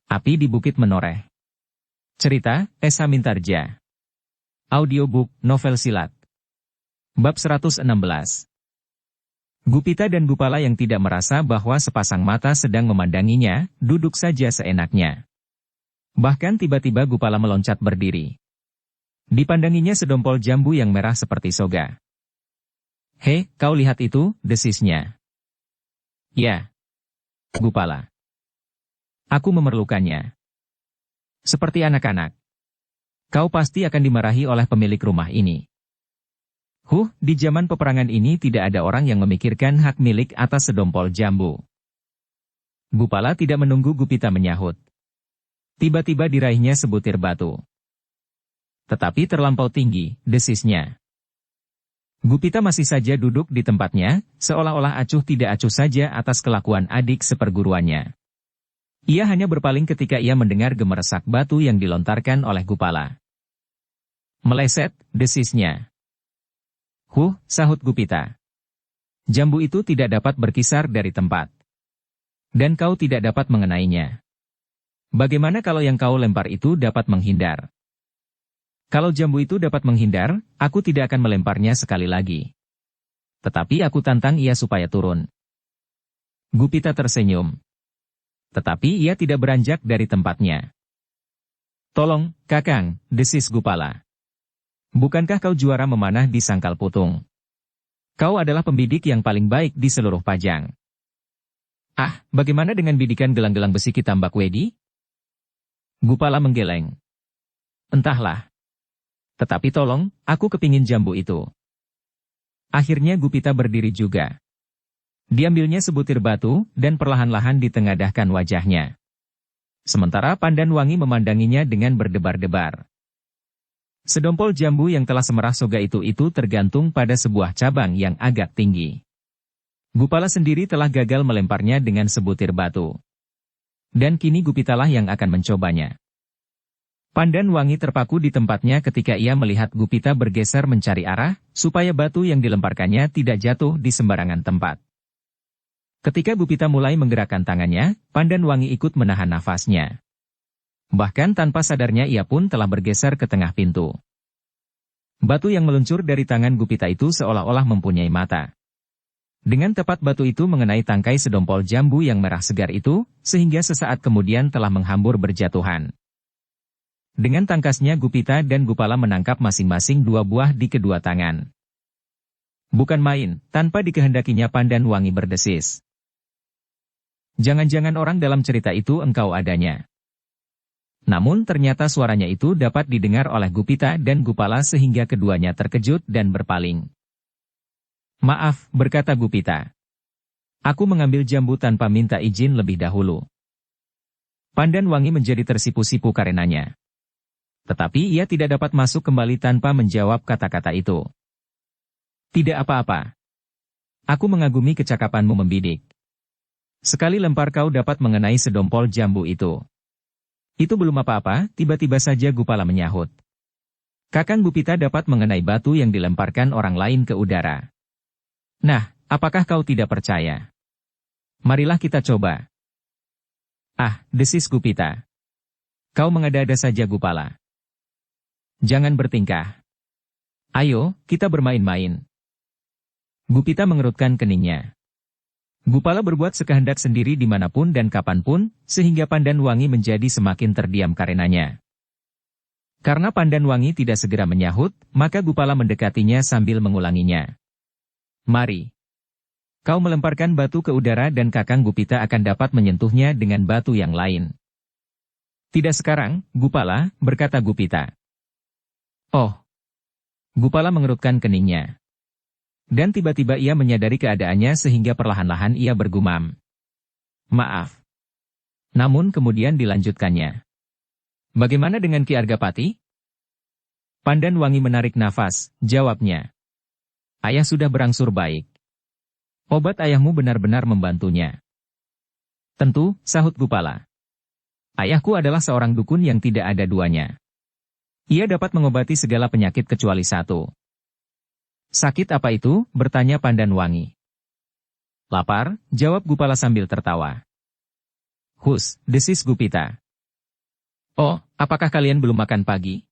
Api di Bukit Menoreh. Cerita, Esa Mintarja. Audiobook, novel silat. Bab 116. Gupita dan Gupala yang tidak merasa bahwa sepasang mata sedang memandanginya, duduk saja seenaknya. Bahkan tiba-tiba Gupala meloncat berdiri. Dipandanginya sedompol jambu yang merah seperti soga. "Hei, kau lihat itu," desisnya. "Ya, Gupala. Aku memerlukannya. Seperti anak-anak. Kau pasti akan dimarahi oleh pemilik rumah ini." Di zaman peperangan ini tidak ada orang yang memikirkan hak milik atas sedompol jambu. Gupala tidak menunggu Gupita menyahut. Tiba-tiba diraihnya sebutir batu. Tetapi terlampau tinggi, desisnya. Gupita masih saja duduk di tempatnya, seolah-olah acuh tidak acuh saja atas kelakuan adik seperguruannya. Ia hanya berpaling ketika ia mendengar gemeresak batu yang dilontarkan oleh Gupala. "Meleset," desisnya. Sahut Gupita. "Jambu itu tidak dapat berkisar dari tempat. Dan kau tidak dapat mengenainya. Bagaimana kalau yang kau lempar itu dapat menghindar? Kalau jambu itu dapat menghindar, aku tidak akan melemparnya sekali lagi. Tetapi aku tantang ia supaya turun." Gupita tersenyum. Tetapi ia tidak beranjak dari tempatnya. "Tolong, Kakang," desis Gupala. "Bukankah kau juara memanah di Sangkal Putung? Kau adalah pembidik yang paling baik di seluruh Pajang. Bagaimana dengan bidikan gelang-gelang besi Kitambak Wedi?" Gupala menggeleng. "Entahlah. Tetapi tolong, aku kepingin jambu itu." Akhirnya Gupita berdiri juga. Diambilnya sebutir batu, dan perlahan-lahan ditengadahkan wajahnya. Sementara Pandan Wangi memandanginya dengan berdebar-debar. Sedompol jambu yang telah semerah soga itu tergantung pada sebuah cabang yang agak tinggi. Gupala sendiri telah gagal melemparnya dengan sebutir batu. Dan kini Gupitalah yang akan mencobanya. Pandan Wangi terpaku di tempatnya ketika ia melihat Gupita bergeser mencari arah, supaya batu yang dilemparkannya tidak jatuh di sembarangan tempat. Ketika Gupita mulai menggerakkan tangannya, Pandan Wangi ikut menahan nafasnya. Bahkan tanpa sadarnya ia pun telah bergeser ke tengah pintu. Batu yang meluncur dari tangan Gupita itu seolah-olah mempunyai mata. Dengan tepat batu itu mengenai tangkai sedompol jambu yang merah segar itu, sehingga sesaat kemudian telah menghambur berjatuhan. Dengan tangkasnya Gupita dan Gupala menangkap masing-masing 2 buah di kedua tangan. Bukan main, tanpa dikehendakinya Pandan Wangi berdesis. "Jangan-jangan orang dalam cerita itu engkau adanya." Namun ternyata suaranya itu dapat didengar oleh Gupita dan Gupala sehingga keduanya terkejut dan berpaling. "Maaf," berkata Gupita. "Aku mengambil jambu tanpa minta izin lebih dahulu." Pandan Wangi menjadi tersipu-sipu karenanya. Tetapi ia tidak dapat masuk kembali tanpa menjawab kata-kata itu. "Tidak apa-apa. Aku mengagumi kecakapanmu membidik. Sekali lempar kau dapat mengenai sedompol jambu itu." "Itu belum apa-apa," tiba-tiba saja Gupala menyahut. "Kakang Gupita dapat mengenai batu yang dilemparkan orang lain ke udara. Nah, apakah kau tidak percaya? Marilah kita coba." Desis Gupita. "Kau mengada-ada saja Gupala. Jangan bertingkah. Ayo, kita bermain-main." Gupita mengerutkan keningnya. Gupala berbuat sekehendak sendiri dimanapun dan kapanpun, sehingga Pandan Wangi menjadi semakin terdiam karenanya. Karena Pandan Wangi tidak segera menyahut, maka Gupala mendekatinya sambil mengulanginya. "Mari. Kau melemparkan batu ke udara dan Kakang Gupita akan dapat menyentuhnya dengan batu yang lain." "Tidak sekarang, Gupala," berkata Gupita. Gupala mengerutkan keningnya. Dan tiba-tiba ia menyadari keadaannya sehingga perlahan-lahan ia bergumam, "Maaf." Namun kemudian dilanjutkannya. "Bagaimana dengan Ki Argapati?" Pandan Wangi menarik nafas, jawabnya. "Ayah sudah berangsur baik. Obat ayahmu benar-benar membantunya." "Tentu," sahut Gupala. "Ayahku adalah seorang dukun yang tidak ada duanya. Ia dapat mengobati segala penyakit kecuali satu." "Sakit apa itu?" bertanya Pandan Wangi. "Lapar," jawab Gupala sambil tertawa. "Desis Gupita. Oh, apakah kalian belum makan pagi?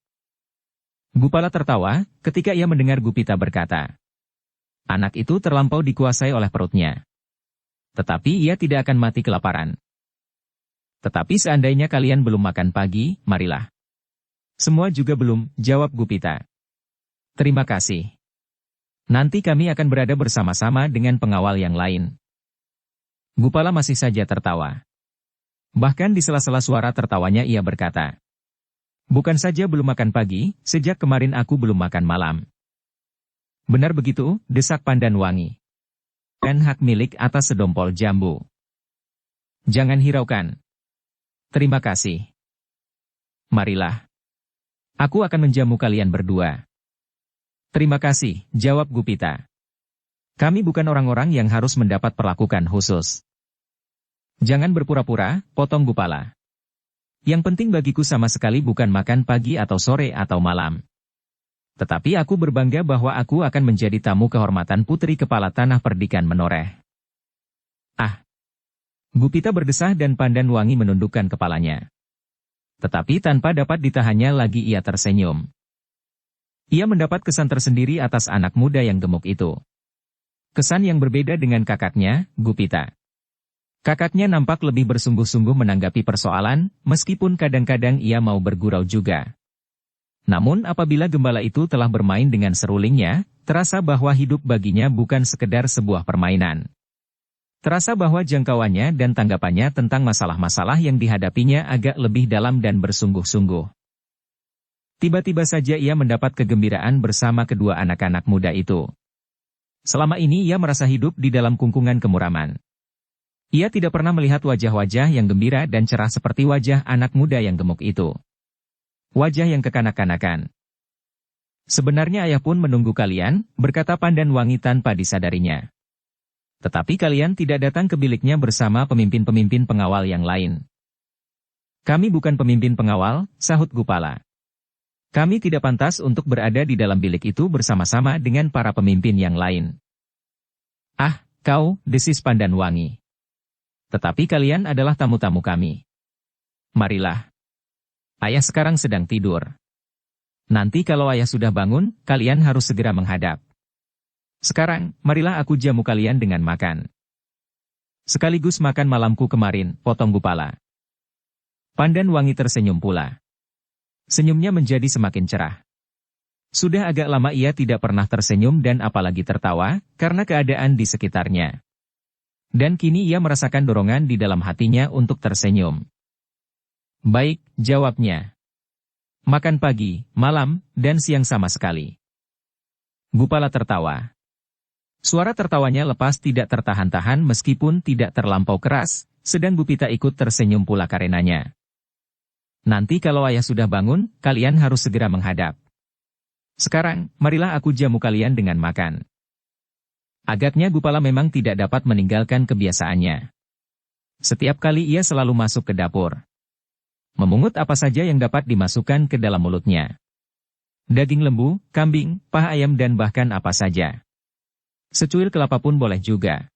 Gupala tertawa ketika ia mendengar Gupita berkata. Anak itu terlampau dikuasai oleh perutnya. Tetapi ia tidak akan mati kelaparan. Tetapi seandainya kalian belum makan pagi, marilah. Semua juga belum, jawab Gupita. Terima kasih. Nanti kami akan berada bersama-sama dengan pengawal yang lain. Gupala masih saja tertawa. Bahkan di sela-sela suara tertawanya ia berkata. Bukan saja belum makan pagi, sejak kemarin aku belum makan malam. Benar begitu, desak Pandanwangi. Dan hak milik atas sedompol jambu. Jangan hiraukan. Terima kasih. Marilah. Aku akan menjamu kalian berdua. Terima kasih, jawab Gupita. Kami bukan orang-orang yang harus mendapat perlakukan khusus. Jangan berpura-pura, potong Gupala. Yang penting bagiku sama sekali bukan makan pagi atau sore atau malam. Tetapi aku berbangga bahwa aku akan menjadi tamu kehormatan Putri Kepala Tanah Perdikan Menoreh. Ah! Gupita berdesah dan Pandanwangi menundukkan kepalanya. Tetapi tanpa dapat ditahannya lagi ia tersenyum. Ia mendapat kesan tersendiri atas anak muda yang gemuk itu. Kesan yang berbeda dengan kakaknya, Gupita. Kakaknya nampak lebih bersungguh-sungguh menanggapi persoalan, meskipun kadang-kadang ia mau bergurau juga. Namun apabila gembala itu telah bermain dengan serulingnya, terasa bahwa hidup baginya bukan sekedar sebuah permainan. Terasa bahwa jangkauannya dan tanggapannya tentang masalah-masalah yang dihadapinya agak lebih dalam dan bersungguh-sungguh. Tiba-tiba saja ia mendapat kegembiraan bersama kedua anak-anak muda itu. Selama ini ia merasa hidup di dalam kungkungan kemuraman. Ia tidak pernah melihat wajah-wajah yang gembira dan cerah seperti wajah anak muda yang gemuk itu. Wajah yang kekanak-kanakan. Sebenarnya ayah pun menunggu kalian, berkata Pandanwangi tanpa disadarinya. Tetapi kalian tidak datang ke biliknya bersama pemimpin-pemimpin pengawal yang lain. Kami bukan pemimpin pengawal, sahut Gupala. Kami tidak pantas untuk berada di dalam bilik itu bersama-sama dengan para pemimpin yang lain. Ah, kau, desis Pandanwangi. Tetapi kalian adalah tamu-tamu kami. Marilah. Ayah sekarang sedang tidur. Nanti kalau ayah sudah bangun, kalian harus segera menghadap. Sekarang, marilah aku jamu kalian dengan makan. Sekaligus makan malamku kemarin, potong Gupala. Pandanwangi tersenyum pula. Senyumnya menjadi semakin cerah. Sudah agak lama ia tidak pernah tersenyum dan apalagi tertawa, karena keadaan di sekitarnya. Dan kini ia merasakan dorongan di dalam hatinya untuk tersenyum. Baik, jawabnya. Makan pagi, malam, dan siang sama sekali. Gupala tertawa. Suara tertawanya lepas tidak tertahan-tahan meskipun tidak terlampau keras, sedang Gupita ikut tersenyum pula karenanya. Nanti kalau ayah sudah bangun, kalian harus segera menghadap. Sekarang, marilah aku jamu kalian dengan makan. Agaknya Gupala memang tidak dapat meninggalkan kebiasaannya. Setiap kali ia selalu masuk ke dapur. Memungut apa saja yang dapat dimasukkan ke dalam mulutnya. Daging lembu, kambing, paha ayam dan bahkan apa saja. Secuil kelapa pun boleh juga.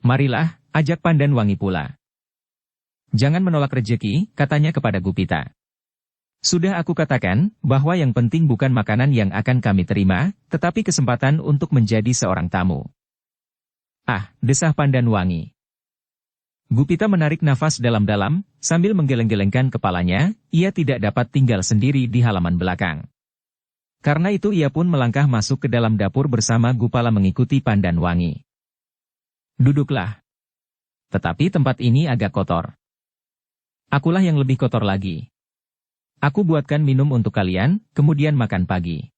Marilah, ajak Pandanwangi pula. Jangan menolak rejeki, katanya kepada Gupita. Sudah aku katakan, bahwa yang penting bukan makanan yang akan kami terima, tetapi kesempatan untuk menjadi seorang tamu. Ah, desah Pandanwangi. Gupita menarik nafas dalam-dalam, sambil menggeleng-gelengkan kepalanya, ia tidak dapat tinggal sendiri di halaman belakang. Karena itu ia pun melangkah masuk ke dalam dapur bersama Gupala mengikuti Pandanwangi. Duduklah. Tetapi tempat ini agak kotor. Akulah yang lebih kotor lagi. Aku buatkan minum untuk kalian, kemudian makan pagi.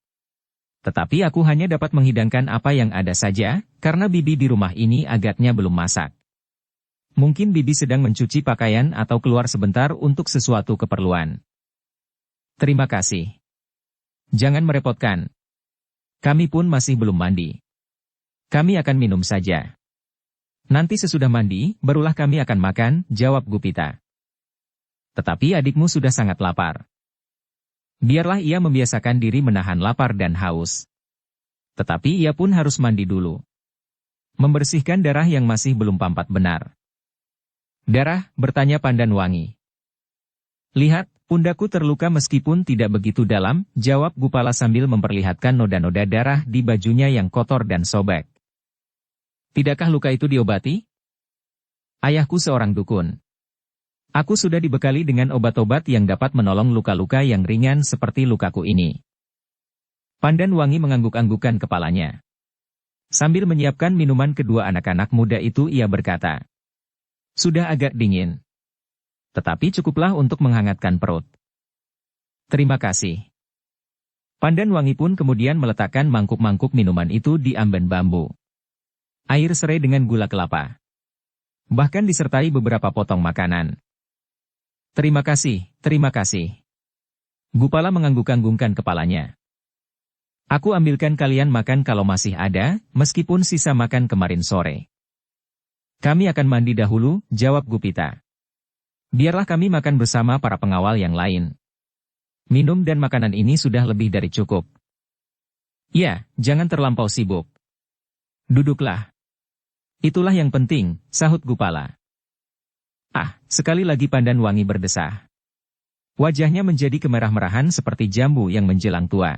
Tetapi aku hanya dapat menghidangkan apa yang ada saja, karena bibi di rumah ini agaknya belum masak. Mungkin bibi sedang mencuci pakaian atau keluar sebentar untuk sesuatu keperluan. Terima kasih. Jangan merepotkan. Kami pun masih belum mandi. Kami akan minum saja. Nanti sesudah mandi, barulah kami akan makan, jawab Gupita. Tetapi adikmu sudah sangat lapar. Biarlah ia membiasakan diri menahan lapar dan haus. Tetapi ia pun harus mandi dulu. Membersihkan darah yang masih belum pampat benar. Darah, bertanya Pandanwangi. Lihat, Pundakku terluka meskipun tidak begitu dalam, jawab Gupala sambil memperlihatkan noda-noda darah di bajunya yang kotor dan sobek. Tidakkah luka itu diobati? Ayahku seorang dukun. Aku sudah dibekali dengan obat-obat yang dapat menolong luka-luka yang ringan seperti lukaku ini. Pandan Wangi mengangguk-anggukkan kepalanya. Sambil menyiapkan minuman kedua anak-anak muda itu ia berkata, sudah agak dingin. Tetapi cukuplah untuk menghangatkan perut. Terima kasih. Pandan Wangi pun kemudian meletakkan mangkuk-mangkuk minuman itu di amben bambu. Air serai dengan gula kelapa. Bahkan disertai beberapa potong makanan. Terima kasih, terima kasih. Gupala mengangguk-anggukkan kepalanya. Aku ambilkan kalian makan kalau masih ada, meskipun sisa makan kemarin sore. Kami akan mandi dahulu, jawab Gupita. Biarlah kami makan bersama para pengawal yang lain. Minum dan makanan ini sudah lebih dari cukup. Ya, jangan terlampau sibuk. Duduklah. Itulah yang penting, sahut Gupala. Ah, sekali lagi Pandan Wangi berdesah. Wajahnya menjadi kemerah-merahan seperti jambu yang menjelang tua.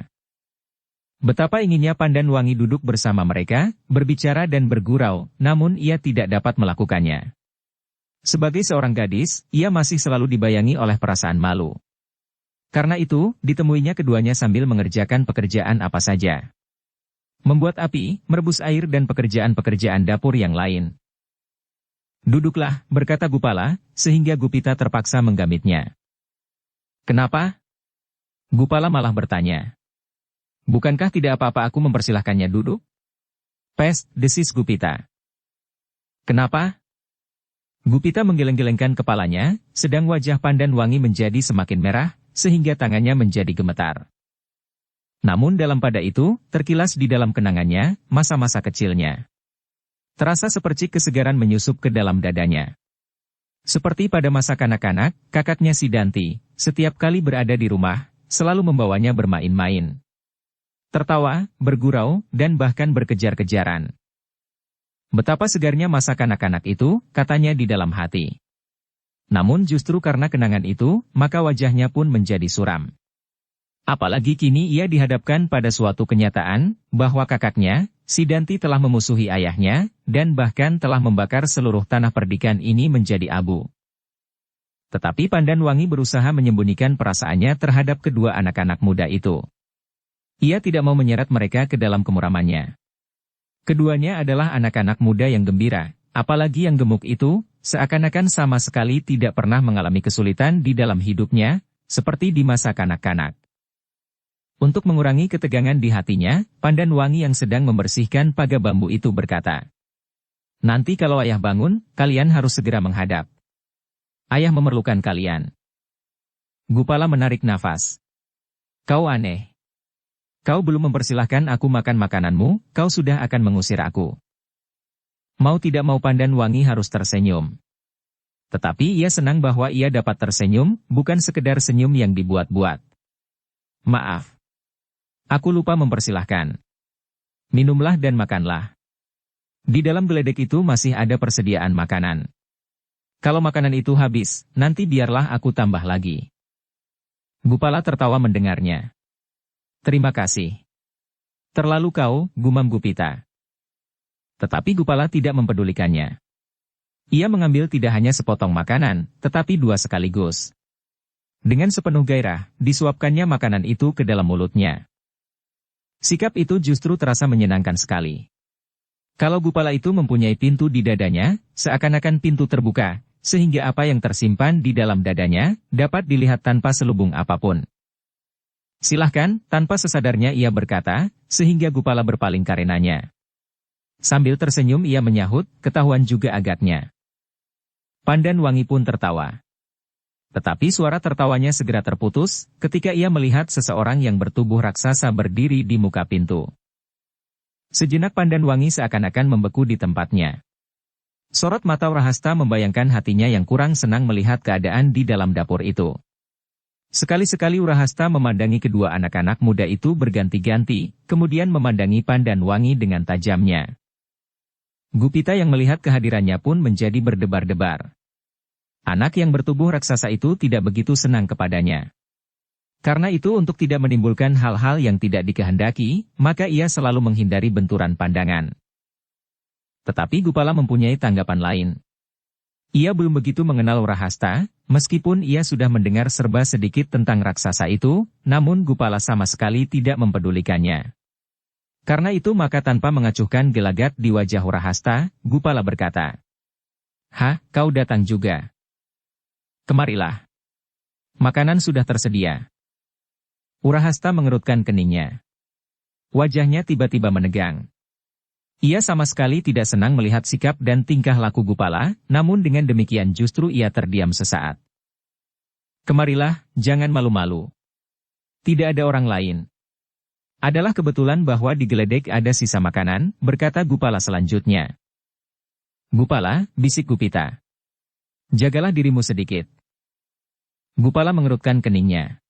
Betapa inginnya Pandan Wangi duduk bersama mereka, berbicara dan bergurau, namun ia tidak dapat melakukannya. Sebagai seorang gadis, ia masih selalu dibayangi oleh perasaan malu. Karena itu, ditemuinya keduanya sambil mengerjakan pekerjaan apa saja. Membuat api, merebus air dan pekerjaan-pekerjaan dapur yang lain. Duduklah, berkata Gupala, sehingga Gupita terpaksa menggamitnya. Kenapa? Gupala malah bertanya. Bukankah tidak apa-apa aku mempersilahkannya duduk? Pes, desis Gupita. Kenapa? Gupita menggeleng-gelengkan kepalanya, sedang wajah Pandan Wangi menjadi semakin merah, sehingga tangannya menjadi gemetar. Namun dalam pada itu, terkilas di dalam kenangannya, masa-masa kecilnya. Terasa sepercik kesegaran menyusup ke dalam dadanya. Seperti pada masa kanak-kanak, kakaknya Sidanti, setiap kali berada di rumah, selalu membawanya bermain-main. Tertawa, bergurau, dan bahkan berkejar-kejaran. Betapa segarnya masa kanak-kanak itu, katanya di dalam hati. Namun justru karena kenangan itu, maka wajahnya pun menjadi suram. Apalagi kini ia dihadapkan pada suatu kenyataan, bahwa kakaknya, Sidanti telah memusuhi ayahnya, dan bahkan telah membakar seluruh tanah perdikan ini menjadi abu. Tetapi Pandan Wangi berusaha menyembunyikan perasaannya terhadap kedua anak-anak muda itu. Ia tidak mau menyeret mereka ke dalam kemuramannya. Keduanya adalah anak-anak muda yang gembira, apalagi yang gemuk itu, seakan-akan sama sekali tidak pernah mengalami kesulitan di dalam hidupnya, seperti di masa kanak-kanak. Untuk mengurangi ketegangan di hatinya, Pandan Wangi yang sedang membersihkan paga bambu itu berkata, nanti kalau ayah bangun, kalian harus segera menghadap. Ayah memerlukan kalian. Gupala menarik nafas. Kau aneh. Kau belum mempersilahkan aku makan makananmu, kau sudah akan mengusir aku. Mau tidak mau Pandan Wangi harus tersenyum. Tetapi ia senang bahwa ia dapat tersenyum, bukan sekedar senyum yang dibuat-buat. Maaf. Aku lupa mempersilahkan. Minumlah dan makanlah. Di dalam geledek itu masih ada persediaan makanan. Kalau makanan itu habis, nanti biarlah aku tambah lagi. Gupala tertawa mendengarnya. Terima kasih. Terlalu kau, gumam Gupita. Tetapi Gupala tidak mempedulikannya. Ia mengambil tidak hanya sepotong makanan, tetapi dua sekaligus. Dengan sepenuh gairah, disuapkannya makanan itu ke dalam mulutnya. Sikap itu justru terasa menyenangkan sekali. Kalau Gupala itu mempunyai pintu di dadanya, seakan-akan pintu terbuka, sehingga apa yang tersimpan di dalam dadanya, dapat dilihat tanpa selubung apapun. Silahkan, tanpa sesadarnya ia berkata, sehingga Gupala berpaling karenanya. Sambil tersenyum ia menyahut, ketahuan juga agaknya. Pandan Wangi pun tertawa. Tetapi suara tertawanya segera terputus, ketika ia melihat seseorang yang bertubuh raksasa berdiri di muka pintu. Sejenak Pandan Wangi seakan-akan membeku di tempatnya. Sorot mata Wrahasta membayangkan hatinya yang kurang senang melihat keadaan di dalam dapur itu. Sekali-sekali Wrahasta memandangi kedua anak-anak muda itu berganti-ganti, kemudian memandangi Pandan Wangi dengan tajamnya. Gupita yang melihat kehadirannya pun menjadi berdebar-debar. Anak yang bertubuh raksasa itu tidak begitu senang kepadanya. Karena itu untuk tidak menimbulkan hal-hal yang tidak dikehendaki, maka ia selalu menghindari benturan pandangan. Tetapi Gupala mempunyai tanggapan lain. Ia belum begitu mengenal Urahasta, meskipun ia sudah mendengar serba sedikit tentang raksasa itu, namun Gupala sama sekali tidak mempedulikannya. Karena itu maka tanpa mengacuhkan gelagat di wajah Urahasta, Gupala berkata, "Hah, kau datang juga? Kemarilah. Makanan sudah tersedia." Urahasta mengerutkan keningnya. Wajahnya tiba-tiba menegang. Ia sama sekali tidak senang melihat sikap dan tingkah laku Gupala, namun dengan demikian justru ia terdiam sesaat. "Kemarilah, jangan malu-malu. Tidak ada orang lain. Adalah kebetulan bahwa di geledek ada sisa makanan," berkata Gupala selanjutnya. "Gupala," bisik Gupita. "Jagalah dirimu sedikit." Gupala mengerutkan keningnya.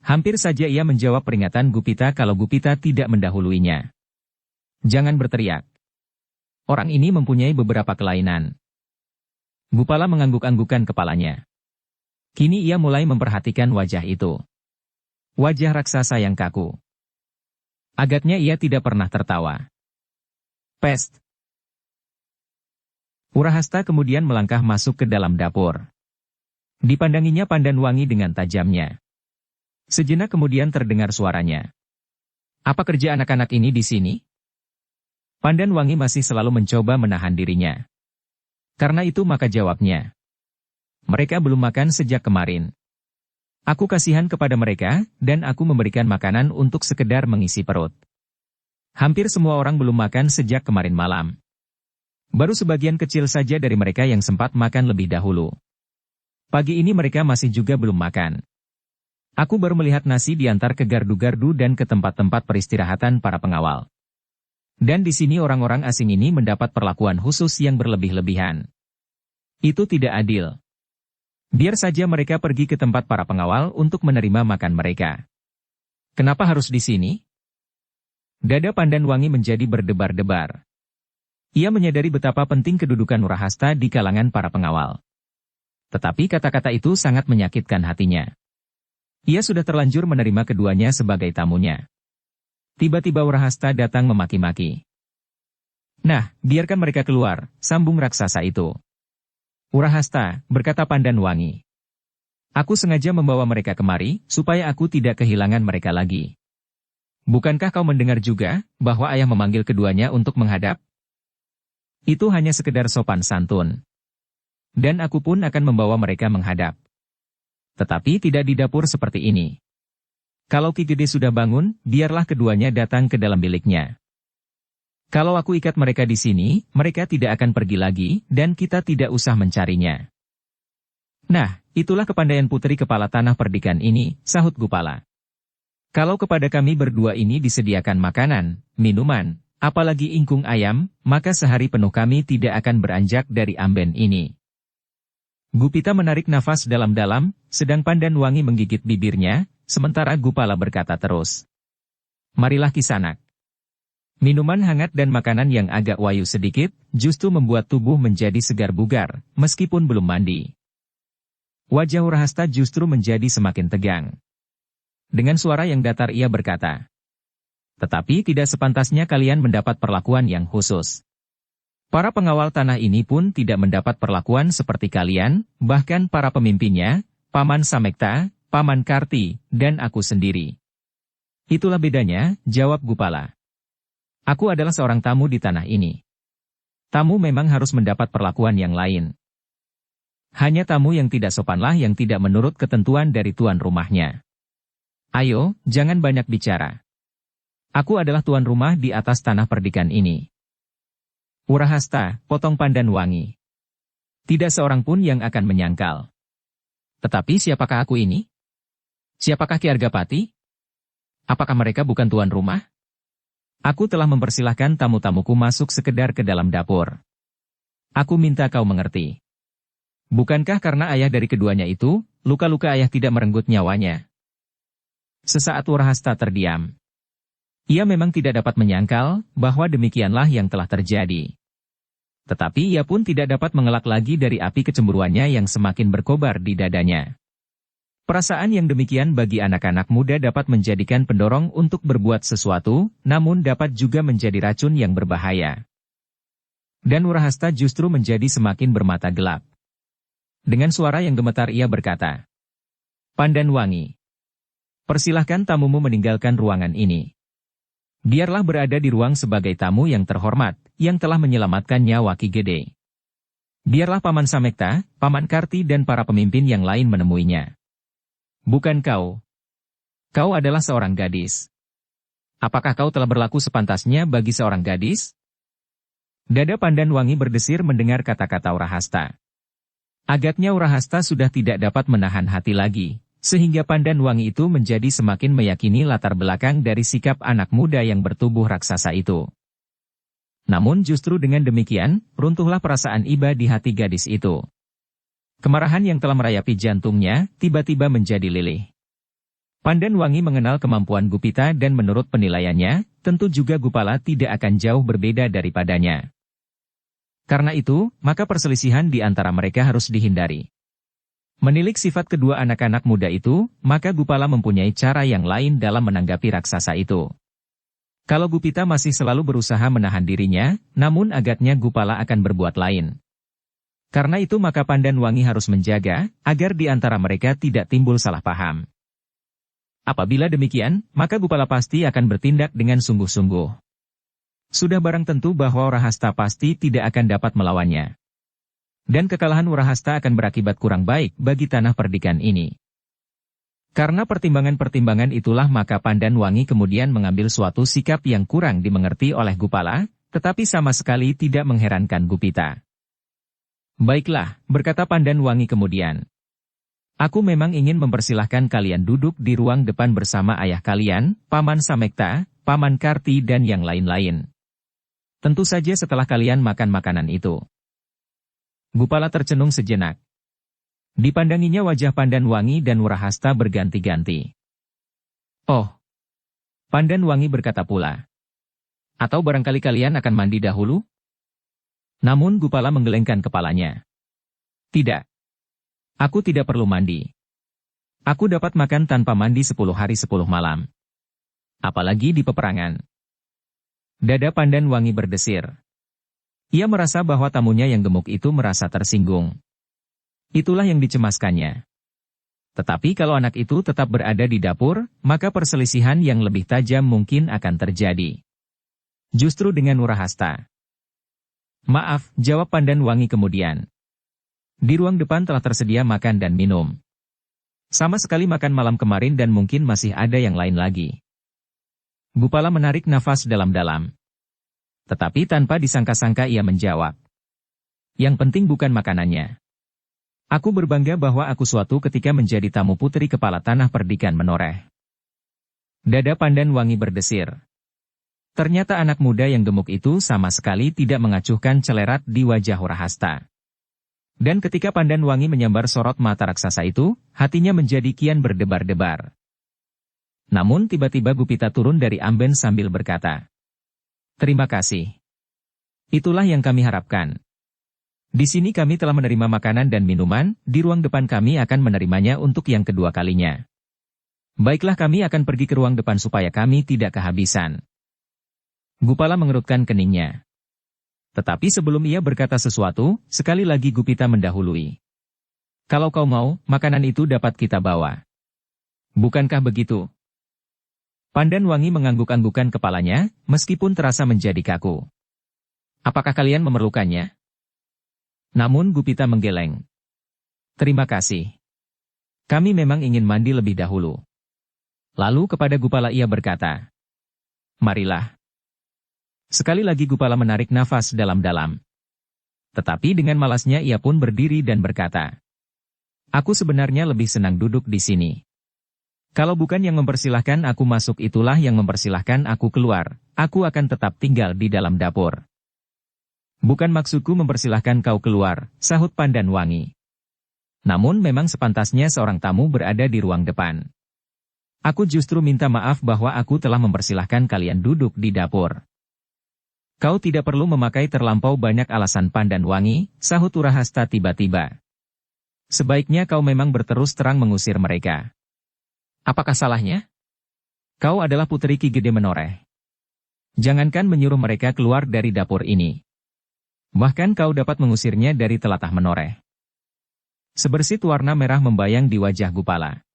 Hampir saja ia menjawab peringatan Gupita kalau Gupita tidak mendahuluinya. "Jangan berteriak. Orang ini mempunyai beberapa kelainan." Gupala mengangguk-anggukan kepalanya. Kini ia mulai memperhatikan wajah itu. Wajah raksasa yang kaku. Agaknya ia tidak pernah tertawa. "Pest!" Urahasta kemudian melangkah masuk ke dalam dapur. Dipandanginya Pandan Wangi dengan tajamnya. Sejenak kemudian terdengar suaranya. "Apa kerja anak-anak ini di sini?" Pandan Wangi masih selalu mencoba menahan dirinya. Karena itu maka jawabnya. "Mereka belum makan sejak kemarin. Aku kasihan kepada mereka, dan aku memberikan makanan untuk sekedar mengisi perut. Hampir semua orang belum makan sejak kemarin malam. Baru sebagian kecil saja dari mereka yang sempat makan lebih dahulu. Pagi ini mereka masih juga belum makan. Aku baru melihat nasi diantar ke gardu-gardu dan ke tempat-tempat peristirahatan para pengawal. Dan di sini orang-orang asing ini mendapat perlakuan khusus yang berlebih-lebihan. Itu tidak adil. Biar saja mereka pergi ke tempat para pengawal untuk menerima makan mereka. Kenapa harus di sini?" Dada Pandan Wangi menjadi berdebar-debar. Ia menyadari betapa penting kedudukan Urahasta di kalangan para pengawal. Tetapi kata-kata itu sangat menyakitkan hatinya. Ia sudah terlanjur menerima keduanya sebagai tamunya. Tiba-tiba Urahasta datang memaki-maki. "Nah, biarkan mereka keluar," sambung raksasa itu. "Urahasta," berkata Pandan Wangi. "Aku sengaja membawa mereka kemari, supaya aku tidak kehilangan mereka lagi. Bukankah kau mendengar juga, bahwa ayah memanggil keduanya untuk menghadap? Itu hanya sekedar sopan santun. Dan aku pun akan membawa mereka menghadap. Tetapi tidak di dapur seperti ini. Kalau Ki Gede sudah bangun, biarlah keduanya datang ke dalam biliknya. Kalau aku ikat mereka di sini, mereka tidak akan pergi lagi, dan kita tidak usah mencarinya." "Nah, itulah kepandaian putri kepala tanah perdikan ini," sahut Gupala. "Kalau kepada kami berdua ini disediakan makanan, minuman, apalagi ingkung ayam, maka sehari penuh kami tidak akan beranjak dari amben ini." Gupita menarik nafas dalam-dalam, sedang Pandan Wangi menggigit bibirnya, sementara Gupala berkata terus. "Marilah Kisanak. Minuman hangat dan makanan yang agak wayu sedikit, justru membuat tubuh menjadi segar bugar, meskipun belum mandi." Wajah Urahasta justru menjadi semakin tegang. Dengan suara yang datar ia berkata, "Tetapi tidak sepantasnya kalian mendapat perlakuan yang khusus. Para pengawal tanah ini pun tidak mendapat perlakuan seperti kalian, bahkan para pemimpinnya, Paman Samekta, Paman Karti, dan aku sendiri." "Itulah bedanya," jawab Gupala. "Aku adalah seorang tamu di tanah ini. Tamu memang harus mendapat perlakuan yang lain. Hanya tamu yang tidak sopanlah yang tidak menurut ketentuan dari tuan rumahnya. Ayo, jangan banyak bicara. Aku adalah tuan rumah di atas tanah perdikan ini." "Urahasta," potong Pandan Wangi. "Tidak seorang pun yang akan menyangkal. Tetapi siapakah aku ini? Siapakah Ki Argapati? Apakah mereka bukan tuan rumah? Aku telah mempersilahkan tamu-tamuku masuk sekedar ke dalam dapur. Aku minta kau mengerti. Bukankah karena ayah dari keduanya itu, luka-luka ayah tidak merenggut nyawanya?" Sesaat Urahasta terdiam. Ia memang tidak dapat menyangkal bahwa demikianlah yang telah terjadi. Tetapi ia pun tidak dapat mengelak lagi dari api kecemburuannya yang semakin berkobar di dadanya. Perasaan yang demikian bagi anak-anak muda dapat menjadikan pendorong untuk berbuat sesuatu, namun dapat juga menjadi racun yang berbahaya. Dan Wurahasta justru menjadi semakin bermata gelap. Dengan suara yang gemetar ia berkata, "Pandanwangi, persilahkan tamumu meninggalkan ruangan ini. Biarlah berada di ruang sebagai tamu yang terhormat, yang telah menyelamatkan nyawa Ki Gede. Biarlah Paman Samekta, Paman Karti dan para pemimpin yang lain menemuinya. Bukan kau. Kau adalah seorang gadis. Apakah kau telah berlaku sepantasnya bagi seorang gadis?" Dada Pandanwangi berdesir mendengar kata-kata Wurahasta. Agaknya Wurahasta sudah tidak dapat menahan hati lagi, sehingga Pandanwangi itu menjadi semakin meyakini latar belakang dari sikap anak muda yang bertubuh raksasa itu. Namun justru dengan demikian, runtuhlah perasaan iba di hati gadis itu. Kemarahan yang telah merayapi jantungnya, tiba-tiba menjadi lilih. Pandanwangi mengenal kemampuan Gupita dan menurut penilaiannya, tentu juga Gupala tidak akan jauh berbeda daripadanya. Karena itu, maka perselisihan di antara mereka harus dihindari. Menilik sifat kedua anak-anak muda itu, maka Gupala mempunyai cara yang lain dalam menanggapi raksasa itu. Kalau Gupita masih selalu berusaha menahan dirinya, namun agaknya Gupala akan berbuat lain. Karena itu maka Pandanwangi harus menjaga, agar di antara mereka tidak timbul salah paham. Apabila demikian, maka Gupala pasti akan bertindak dengan sungguh-sungguh. Sudah barang tentu bahwa Wurahasta pasti tidak akan dapat melawannya. Dan kekalahan Wurahasta akan berakibat kurang baik bagi tanah perdikan ini. Karena pertimbangan-pertimbangan itulah maka Pandanwangi kemudian mengambil suatu sikap yang kurang dimengerti oleh Gupala, tetapi sama sekali tidak mengherankan Gupita. "Baiklah," berkata Pandanwangi kemudian. "Aku memang ingin mempersilahkan kalian duduk di ruang depan bersama ayah kalian, Paman Samekta, Paman Karti dan yang lain-lain. Tentu saja setelah kalian makan makanan itu." Gupala tercenung sejenak. Dipandanginya wajah Pandanwangi dan Wurahasta berganti-ganti. "Oh." Pandanwangi berkata pula. "Atau barangkali kalian akan mandi dahulu?" Namun Gupala menggelengkan kepalanya. "Tidak. Aku tidak perlu mandi. Aku dapat makan tanpa mandi 10 hari 10 malam. Apalagi di peperangan." Dada Pandanwangi berdesir. Ia merasa bahwa tamunya yang gemuk itu merasa tersinggung. Itulah yang dicemaskannya. Tetapi kalau anak itu tetap berada di dapur, maka perselisihan yang lebih tajam mungkin akan terjadi. Justru dengan Wurahasta. "Maaf," jawab Pandanwangi kemudian. "Di ruang depan telah tersedia makan dan minum. Sama sekali makan malam kemarin dan mungkin masih ada yang lain lagi." Gupala menarik nafas dalam-dalam. Tetapi tanpa disangka-sangka ia menjawab. "Yang penting bukan makanannya. Aku berbangga bahwa aku suatu ketika menjadi tamu putri kepala tanah perdikan menoreh." Dada Pandanwangi berdesir. Ternyata anak muda yang gemuk itu sama sekali tidak mengacuhkan celerat di wajah Wurahasta. Dan ketika Pandanwangi menyambar sorot mata raksasa itu, hatinya menjadi kian berdebar-debar. Namun tiba-tiba Gupita turun dari amben sambil berkata, "Terima kasih. Itulah yang kami harapkan. Di sini kami telah menerima makanan dan minuman, di ruang depan kami akan menerimanya untuk yang kedua kalinya. Baiklah kami akan pergi ke ruang depan supaya kami tidak kehabisan." Gupala mengerutkan keningnya. Tetapi sebelum ia berkata sesuatu, sekali lagi Gupita mendahului. "Kalau kau mau, makanan itu dapat kita bawa. Bukankah begitu?" Pandanwangi mengangguk-anggukan kepalanya, meskipun terasa menjadi kaku. "Apakah kalian memerlukannya?" Namun Gupita menggeleng. "Terima kasih. Kami memang ingin mandi lebih dahulu." Lalu kepada Gupala ia berkata, "Marilah." Sekali lagi Gupala menarik nafas dalam-dalam. Tetapi dengan malasnya ia pun berdiri dan berkata, "Aku sebenarnya lebih senang duduk di sini. Kalau bukan yang mempersilahkan aku masuk itulah yang mempersilahkan aku keluar, aku akan tetap tinggal di dalam dapur." "Bukan maksudku mempersilahkan kau keluar," sahut Pandanwangi. "Namun memang sepantasnya seorang tamu berada di ruang depan. Aku justru minta maaf bahwa aku telah mempersilahkan kalian duduk di dapur." Kau tidak perlu memakai terlampau banyak alasan Pandan Wangi, sahut Urahasta tiba-tiba. Sebaiknya kau memang berterus terang mengusir mereka. Apakah salahnya? Kau adalah putri Ki Gede Menoreh. Jangankan menyuruh mereka keluar dari dapur ini. Bahkan kau dapat mengusirnya dari telatah Menoreh. Sebersit warna merah membayang di wajah Gupala.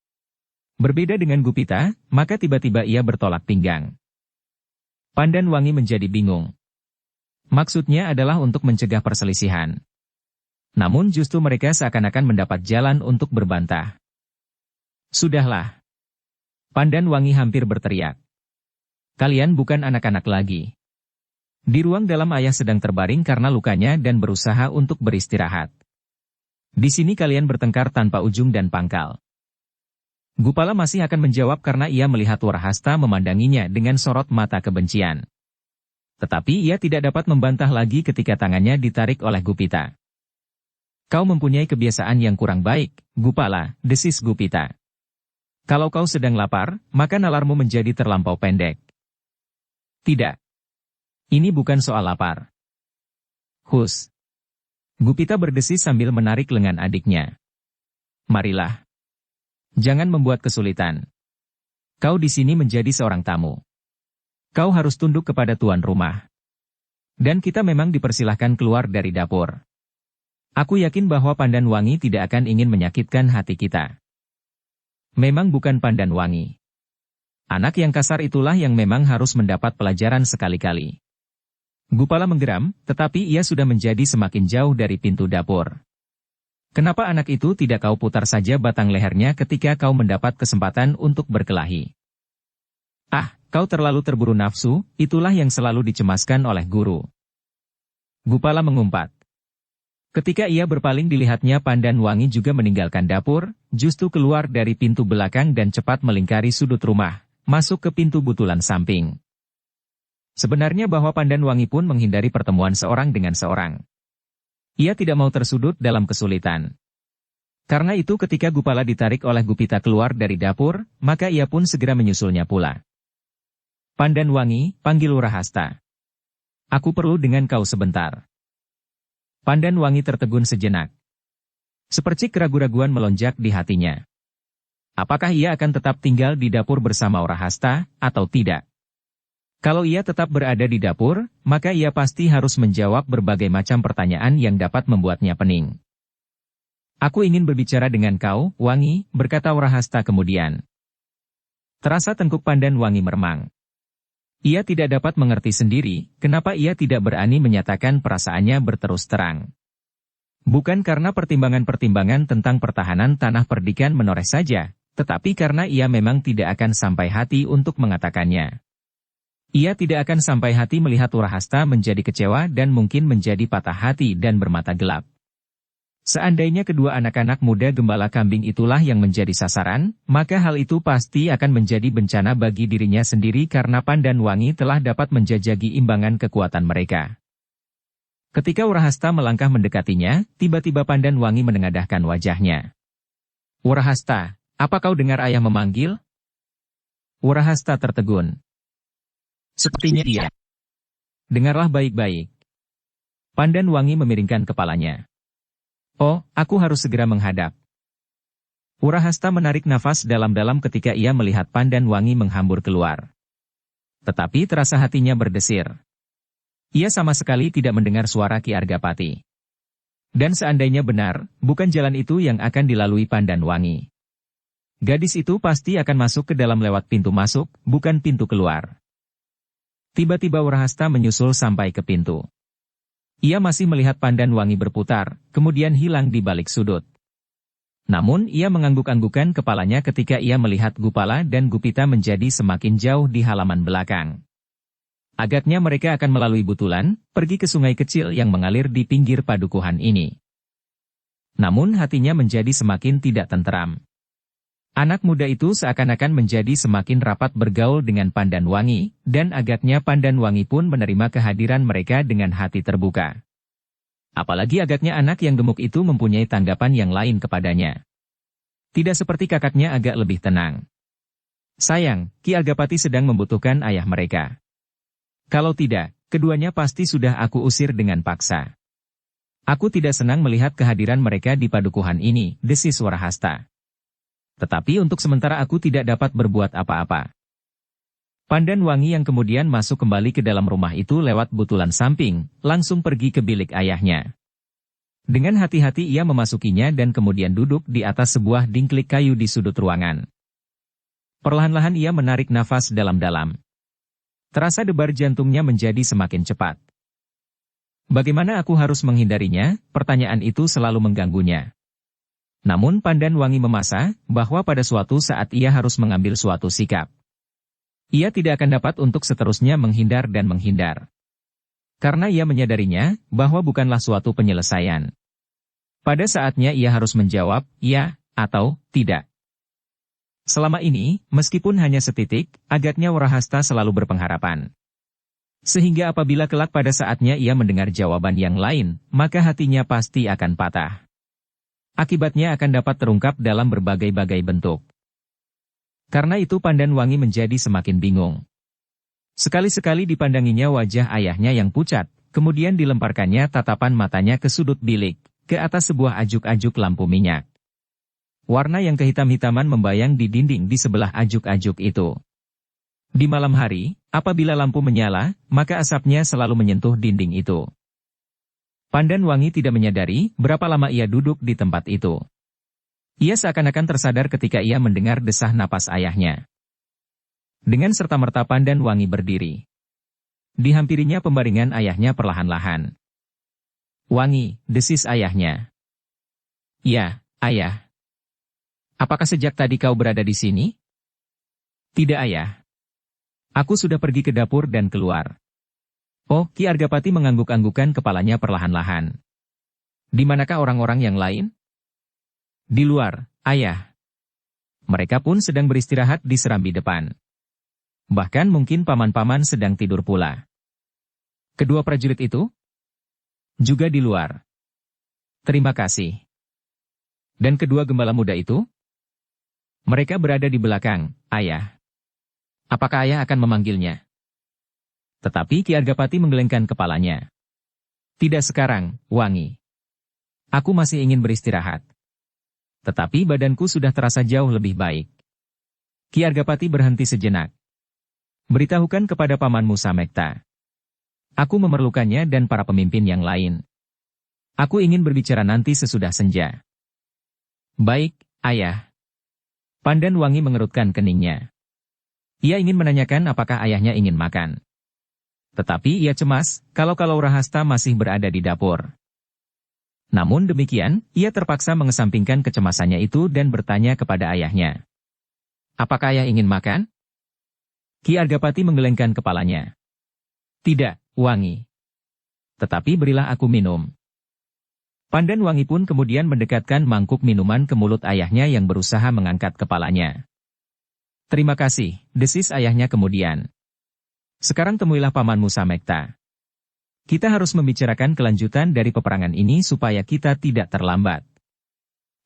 Berbeda dengan Gupita, maka tiba-tiba ia bertolak pinggang. Pandan Wangi menjadi bingung. Maksudnya adalah untuk mencegah perselisihan. Namun justru mereka seakan-akan mendapat jalan untuk berbantah. Sudahlah. Pandan Wangi hampir berteriak. Kalian bukan anak-anak lagi. Di ruang dalam ayah sedang terbaring karena lukanya dan berusaha untuk beristirahat. Di sini kalian bertengkar tanpa ujung dan pangkal. Gupala masih akan menjawab karena ia melihat Urahasta memandanginya dengan sorot mata kebencian. Tetapi ia tidak dapat membantah lagi ketika tangannya ditarik oleh Gupita. Kau mempunyai kebiasaan yang kurang baik, Gupala, desis Gupita. Kalau kau sedang lapar, maka nalarmu menjadi terlampau pendek. Tidak. Ini bukan soal lapar. Hus. Gupita berdesis sambil menarik lengan adiknya. Marilah. Jangan membuat kesulitan. Kau di sini menjadi seorang tamu. Kau harus tunduk kepada tuan rumah. Dan kita memang dipersilahkan keluar dari dapur. Aku yakin bahwa Pandan Wangi tidak akan ingin menyakitkan hati kita. Memang bukan Pandan Wangi. Anak yang kasar itulah yang memang harus mendapat pelajaran sekali-kali. Gupala menggeram, tetapi ia sudah menjadi semakin jauh dari pintu dapur. Kenapa anak itu tidak kau putar saja batang lehernya ketika kau mendapat kesempatan untuk berkelahi? Ah, kau terlalu terburu nafsu, itulah yang selalu dicemaskan oleh guru. Gupala mengumpat. Ketika ia berpaling dilihatnya Pandan Wangi juga meninggalkan dapur, justru keluar dari pintu belakang dan cepat melingkari sudut rumah, masuk ke pintu butulan samping. Sebenarnya bahwa Pandan Wangi pun menghindari pertemuan seorang dengan seorang. Ia tidak mau tersudut dalam kesulitan. Karena itu ketika Gupala ditarik oleh Gupita keluar dari dapur, maka ia pun segera menyusulnya pula. Pandan Wangi, panggil Urahasta. Aku perlu dengan kau sebentar. Pandan Wangi tertegun sejenak. Sepercik keraguan-raguan melonjak di hatinya. Apakah ia akan tetap tinggal di dapur bersama Urahasta, atau tidak? Kalau ia tetap berada di dapur, maka ia pasti harus menjawab berbagai macam pertanyaan yang dapat membuatnya pening. Aku ingin berbicara dengan kau, Wangi, berkata Urahasta kemudian. Terasa tengkuk Pandan Wangi meremang. Ia tidak dapat mengerti sendiri, kenapa ia tidak berani menyatakan perasaannya berterus terang. Bukan karena pertimbangan-pertimbangan tentang pertahanan tanah perdikan Menoreh saja, tetapi karena ia memang tidak akan sampai hati untuk mengatakannya. Ia tidak akan sampai hati melihat Urahasta menjadi kecewa dan mungkin menjadi patah hati dan bermata gelap. Seandainya kedua anak-anak muda gembala kambing itulah yang menjadi sasaran, maka hal itu pasti akan menjadi bencana bagi dirinya sendiri karena Pandan Wangi telah dapat menjajaki imbangan kekuatan mereka. Ketika Urahasta melangkah mendekatinya, tiba-tiba Pandan Wangi menengadahkan wajahnya. Urahasta, apa kau dengar ayah memanggil? Urahasta tertegun. Sepertinya iya. Dengarlah baik-baik. Pandan Wangi memiringkan kepalanya. Oh, aku harus segera menghadap. Urahasta menarik nafas dalam-dalam ketika ia melihat Pandan Wangi menghambur keluar. Tetapi terasa hatinya berdesir. Ia sama sekali tidak mendengar suara Ki Argapati. Dan seandainya benar, bukan jalan itu yang akan dilalui Pandan Wangi. Gadis itu pasti akan masuk ke dalam lewat pintu masuk, bukan pintu keluar. Tiba-tiba Urahasta menyusul sampai ke pintu. Ia masih melihat Pandan Wangi berputar, kemudian hilang di balik sudut. Namun ia mengangguk-anggukan kepalanya ketika ia melihat Gupala dan Gupita menjadi semakin jauh di halaman belakang. Agaknya mereka akan melalui butulan, pergi ke sungai kecil yang mengalir di pinggir padukuhan ini. Namun hatinya menjadi semakin tidak tenteram. Anak muda itu seakan-akan menjadi semakin rapat bergaul dengan Pandan Wangi, dan agaknya Pandan Wangi pun menerima kehadiran mereka dengan hati terbuka. Apalagi agaknya anak yang gemuk itu mempunyai tanggapan yang lain kepadanya. Tidak seperti kakaknya agak lebih tenang. Sayang, Ki Argapati sedang membutuhkan ayah mereka. Kalau tidak, Keduanya pasti sudah aku usir dengan paksa. Aku tidak senang melihat kehadiran mereka di padukuhan ini, desis Warahasta. Tetapi untuk sementara aku tidak dapat berbuat apa-apa. Pandan Wangi yang kemudian masuk kembali ke dalam rumah itu lewat butulan samping, langsung pergi ke bilik ayahnya. Dengan hati-hati ia memasukinya dan kemudian duduk di atas sebuah dingklik kayu di sudut ruangan. Perlahan-lahan ia menarik nafas dalam-dalam. Terasa debar jantungnya menjadi semakin cepat. Bagaimana aku harus menghindarinya? Pertanyaan itu selalu mengganggunya. Namun Pandan Wangi memasa bahwa pada suatu saat ia harus mengambil suatu sikap. Ia tidak akan dapat untuk seterusnya menghindar dan menghindar. Karena ia menyadarinya bahwa bukanlah suatu penyelesaian. Pada saatnya ia harus menjawab, ya, atau tidak. Selama ini, meskipun hanya setitik, agaknya Warahasta selalu berpengharapan. Sehingga apabila kelak pada saatnya ia mendengar jawaban yang lain, maka hatinya pasti akan patah. Akibatnya akan dapat terungkap dalam berbagai-bagai bentuk. Karena itu Pandan Wangi menjadi semakin bingung. Sekali-sekali dipandanginya wajah ayahnya yang pucat, kemudian dilemparkannya tatapan matanya ke sudut bilik, ke atas sebuah ajuk-ajuk lampu minyak. Warna yang kehitam-hitaman membayang di dinding di sebelah ajuk-ajuk itu. Di malam hari, apabila lampu menyala, maka asapnya selalu menyentuh dinding itu. Pandan Wangi tidak menyadari berapa lama ia duduk di tempat itu. Ia seakan-akan tersadar ketika ia mendengar desah napas ayahnya. Dengan serta-merta Pandan Wangi berdiri. Dihampirinya pembaringan ayahnya perlahan-lahan. Wangi, desis ayahnya. Ya, ayah. Apakah sejak tadi kau berada di sini? Tidak ayah. Aku sudah pergi ke dapur dan keluar. Oh, Ki Argapati mengangguk-anggukkan kepalanya perlahan-lahan. Di manakah orang-orang yang lain? Di luar, ayah. Mereka pun sedang beristirahat di serambi depan. Bahkan mungkin paman-paman sedang tidur pula. Kedua prajurit itu? Juga di luar. Terima kasih. Dan kedua gembala muda itu? Mereka berada di belakang, ayah. Apakah ayah akan memanggilnya? Tetapi Ki Argapati menggelengkan kepalanya. Tidak sekarang, Wangi. Aku masih ingin beristirahat. Tetapi badanku sudah terasa jauh lebih baik. Ki Argapati berhenti sejenak. Beritahukan kepada pamanmu Samekta. Aku memerlukannya dan para pemimpin yang lain. Aku ingin berbicara nanti sesudah senja. Baik, ayah. Pandan Wangi mengerutkan keningnya. Ia ingin menanyakan apakah ayahnya ingin makan. Tetapi ia cemas, kalau Rahasta masih berada di dapur. Namun demikian, ia terpaksa mengesampingkan kecemasannya itu dan bertanya kepada ayahnya. Apakah ayah ingin makan? Ki Argapati menggelengkan kepalanya. Tidak, Wangi. Tetapi berilah aku minum. Pandan Wangi pun kemudian mendekatkan mangkuk minuman ke mulut ayahnya yang berusaha mengangkat kepalanya. Terima kasih, desis ayahnya kemudian. Sekarang temuilah pamanmu Samekta. Kita harus membicarakan kelanjutan dari peperangan ini supaya kita tidak terlambat.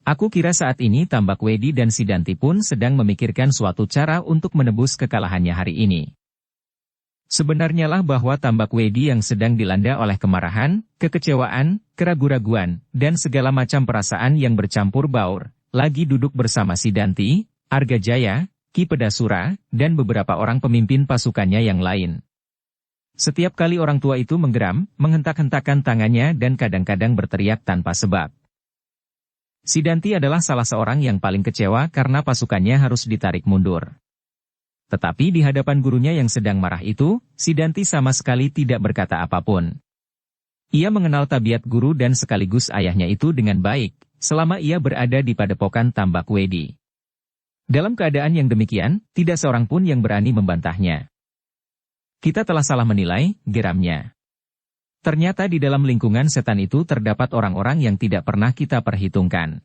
Aku kira saat ini Tambak Wedi dan Sidanti pun sedang memikirkan suatu cara untuk menebus kekalahannya hari ini. Sebenarnya lah bahwa Tambak Wedi yang sedang dilanda oleh kemarahan, kekecewaan, keraguan-raguan, dan segala macam perasaan yang bercampur baur, lagi duduk bersama Sidanti, Argajaya, Ki Pedasura, dan beberapa orang pemimpin pasukannya yang lain. Setiap kali orang tua itu menggeram, menghentak-hentakan tangannya dan kadang-kadang berteriak tanpa sebab. Sidanti adalah salah seorang yang paling kecewa karena pasukannya harus ditarik mundur. Tetapi di hadapan gurunya yang sedang marah itu, Sidanti sama sekali tidak berkata apapun. Ia mengenal tabiat guru dan sekaligus ayahnya itu dengan baik, selama ia berada di padepokan Tambak Wedi. Dalam keadaan yang demikian, tidak seorang pun yang berani membantahnya. Kita telah salah menilai, geramnya. Ternyata di dalam lingkungan setan itu terdapat orang-orang yang tidak pernah kita perhitungkan.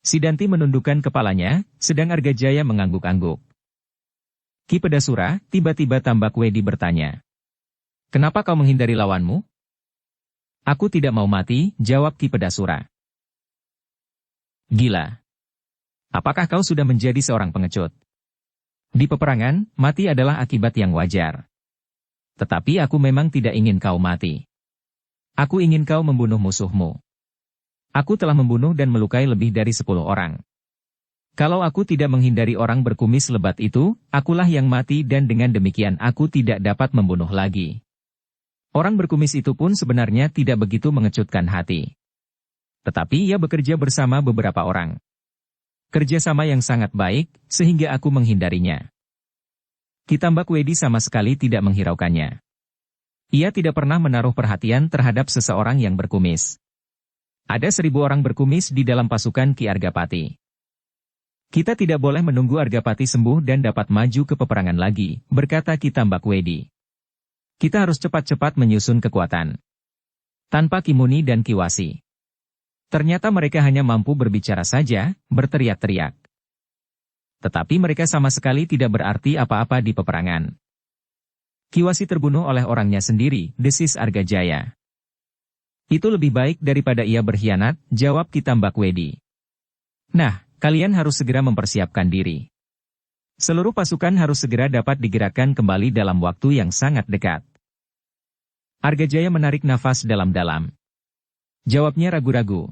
Sidanti menundukkan kepalanya, sedang Argajaya mengangguk-angguk. Ki Pedasura, tiba-tiba Tambak Wedi bertanya. Kenapa kau menghindari lawanmu? Aku tidak mau mati, jawab Ki Pedasura. Gila. Apakah kau sudah menjadi seorang pengecut? Di peperangan, mati adalah akibat yang wajar. Tetapi aku memang tidak ingin kau mati. Aku ingin kau membunuh musuhmu. Aku telah membunuh dan melukai lebih dari 10 orang. Kalau aku tidak menghindari orang berkumis lebat itu, akulah yang mati dan dengan demikian aku tidak dapat membunuh lagi. Orang berkumis itu pun sebenarnya tidak begitu mengecutkan hati. Tetapi ia bekerja bersama beberapa orang. Kerjasama yang sangat baik, sehingga aku menghindarinya. Kitambak Wedi sama sekali tidak menghiraukannya. Ia tidak pernah menaruh perhatian terhadap seseorang yang berkumis. Ada 1000 orang berkumis di dalam pasukan Ki Argapati. Kita tidak boleh menunggu Argapati sembuh dan dapat maju ke peperangan lagi, berkata Kitambak Wedi. Kita harus cepat-cepat menyusun kekuatan. Tanpa Kimuni dan Kiwasi. Ternyata mereka hanya mampu berbicara saja, berteriak-teriak. Tetapi mereka sama sekali tidak berarti apa-apa di peperangan. Kiwasi terbunuh oleh orangnya sendiri, desis Argajaya. Itu lebih baik daripada ia berkhianat, jawab Kitambak Wedi. Nah, kalian harus segera mempersiapkan diri. Seluruh pasukan harus segera dapat digerakkan kembali dalam waktu yang sangat dekat. Argajaya menarik nafas dalam-dalam. Jawabnya ragu-ragu.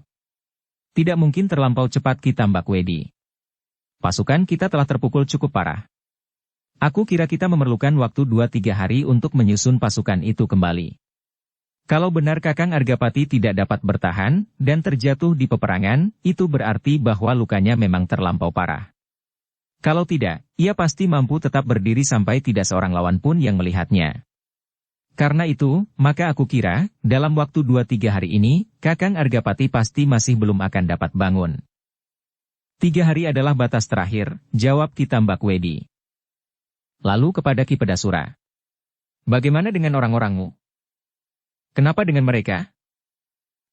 Tidak mungkin terlampau cepat Kitambak Wedi. Pasukan kita telah terpukul cukup parah. Aku kira kita memerlukan waktu 2-3 hari untuk menyusun pasukan itu kembali. Kalau benar Kakang Argapati tidak dapat bertahan, dan terjatuh di peperangan, itu berarti bahwa lukanya memang terlampau parah. Kalau tidak, ia pasti mampu tetap berdiri sampai tidak seorang lawan pun yang melihatnya. Karena itu, maka aku kira, dalam waktu 2-3 hari ini, Kakang Argapati pasti masih belum akan dapat bangun. 3 hari adalah batas terakhir, jawab Kitambak Wedi. Lalu kepada Ki Pedasura. Bagaimana dengan orang-orangmu? Kenapa dengan mereka?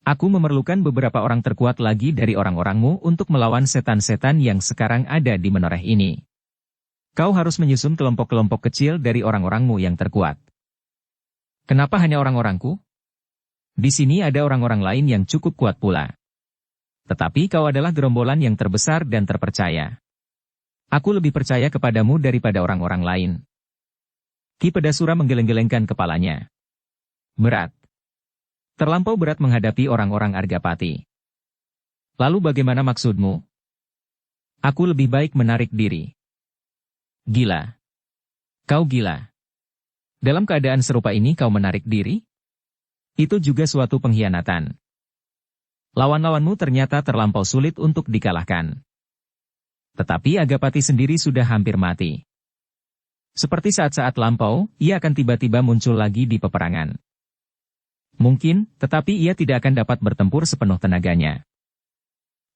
Aku memerlukan beberapa orang terkuat lagi dari orang-orangmu untuk melawan setan-setan yang sekarang ada di menoreh ini. Kau harus menyusun kelompok-kelompok kecil dari orang-orangmu yang terkuat. Kenapa hanya orang-orangku? Di sini ada orang-orang lain yang cukup kuat pula. Tetapi kau adalah gerombolan yang terbesar dan terpercaya. Aku lebih percaya kepadamu daripada orang-orang lain. Ki Pedasura menggeleng-gelengkan kepalanya. Berat. Terlampau berat menghadapi orang-orang Argapati. Lalu bagaimana maksudmu? Aku lebih baik menarik diri. Gila. Kau gila. Dalam keadaan serupa ini kau menarik diri? Itu juga suatu pengkhianatan. Lawan-lawanmu ternyata terlampau sulit untuk dikalahkan. Tetapi Agapati sendiri sudah hampir mati. Seperti saat-saat lampau, ia akan tiba-tiba muncul lagi di peperangan. Mungkin, tetapi ia tidak akan dapat bertempur sepenuh tenaganya.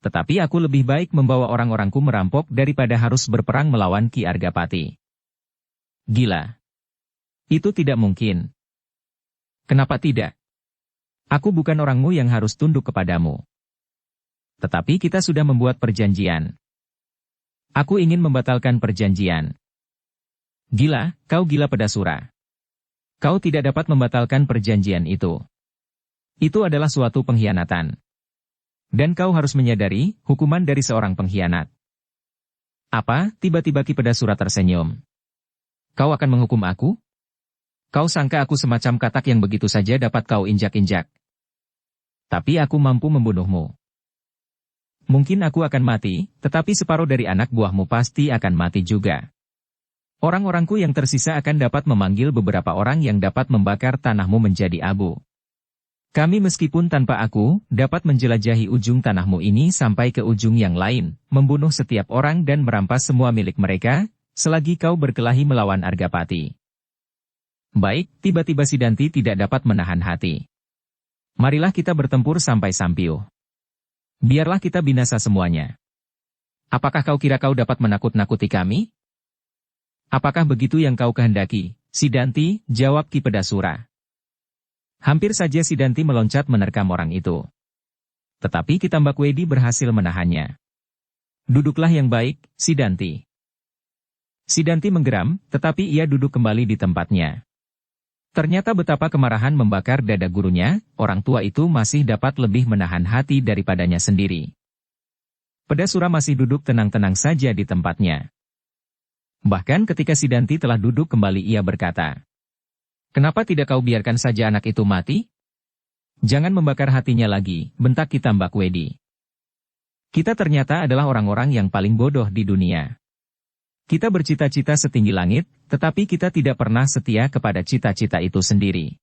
Tetapi aku lebih baik membawa orang-orangku merampok daripada harus berperang melawan Ki Argapati. Gila. Itu tidak mungkin. Kenapa tidak? Aku bukan orangmu yang harus tunduk kepadamu. Tetapi kita sudah membuat perjanjian. Aku ingin membatalkan perjanjian. Gila, kau gila Pedasura. Kau tidak dapat membatalkan perjanjian itu. Itu adalah suatu pengkhianatan. Dan kau harus menyadari, hukuman dari seorang pengkhianat. Apa? Tiba-tiba Ki Pedasura tersenyum. Kau akan menghukum aku? Kau sangka aku semacam katak yang begitu saja dapat kau injak-injak. Tapi aku mampu membunuhmu. Mungkin aku akan mati, tetapi separuh dari anak buahmu pasti akan mati juga. Orang-orangku yang tersisa akan dapat memanggil beberapa orang yang dapat membakar tanahmu menjadi abu. Kami meskipun tanpa aku, dapat menjelajahi ujung tanahmu ini sampai ke ujung yang lain, membunuh setiap orang dan merampas semua milik mereka, selagi kau berkelahi melawan Argapati. Baik, tiba-tiba Sidanti tidak dapat menahan hati. Marilah kita bertempur sampai sampiuh. Biarlah kita binasa semuanya. Apakah kau kira kau dapat menakut-nakuti kami? Apakah begitu yang kau kehendaki, Sidanti? Jawab Ki Pedasura. Hampir saja Sidanti meloncat menerkam orang itu. Tetapi Kitambak Wedi berhasil menahannya. Duduklah yang baik, Sidanti. Sidanti menggeram, tetapi ia duduk kembali di tempatnya. Ternyata betapa kemarahan membakar dada gurunya, orang tua itu masih dapat lebih menahan hati daripadanya sendiri. Pedasura masih duduk tenang-tenang saja di tempatnya. Bahkan ketika Sidanti telah duduk kembali ia berkata, Kenapa tidak kau biarkan saja anak itu mati? Jangan membakar hatinya lagi, bentak Ki Tambak Wedi. Kita ternyata adalah orang-orang yang paling bodoh di dunia. Kita bercita-cita setinggi langit, tetapi kita tidak pernah setia kepada cita-cita itu sendiri.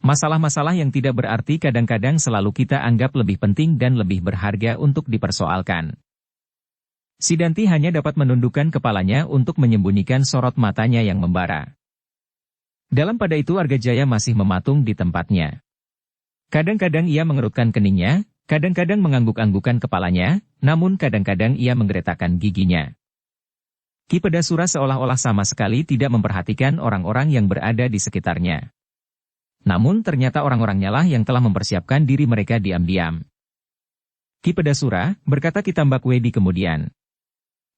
Masalah-masalah yang tidak berarti kadang-kadang selalu kita anggap lebih penting dan lebih berharga untuk dipersoalkan. Sidanti hanya dapat menundukkan kepalanya untuk menyembunyikan sorot matanya yang membara. Dalam pada itu Argajaya masih mematung di tempatnya. Kadang-kadang ia mengerutkan keningnya, kadang-kadang mengangguk-anggukan kepalanya, namun kadang-kadang ia menggeretakkan giginya. Ki Pedasura seolah-olah sama sekali tidak memperhatikan orang-orang yang berada di sekitarnya. Namun ternyata orang-orangnya lah yang telah mempersiapkan diri mereka diam-diam. Ki Pedasura, berkata Ki Tambak Wedi kemudian.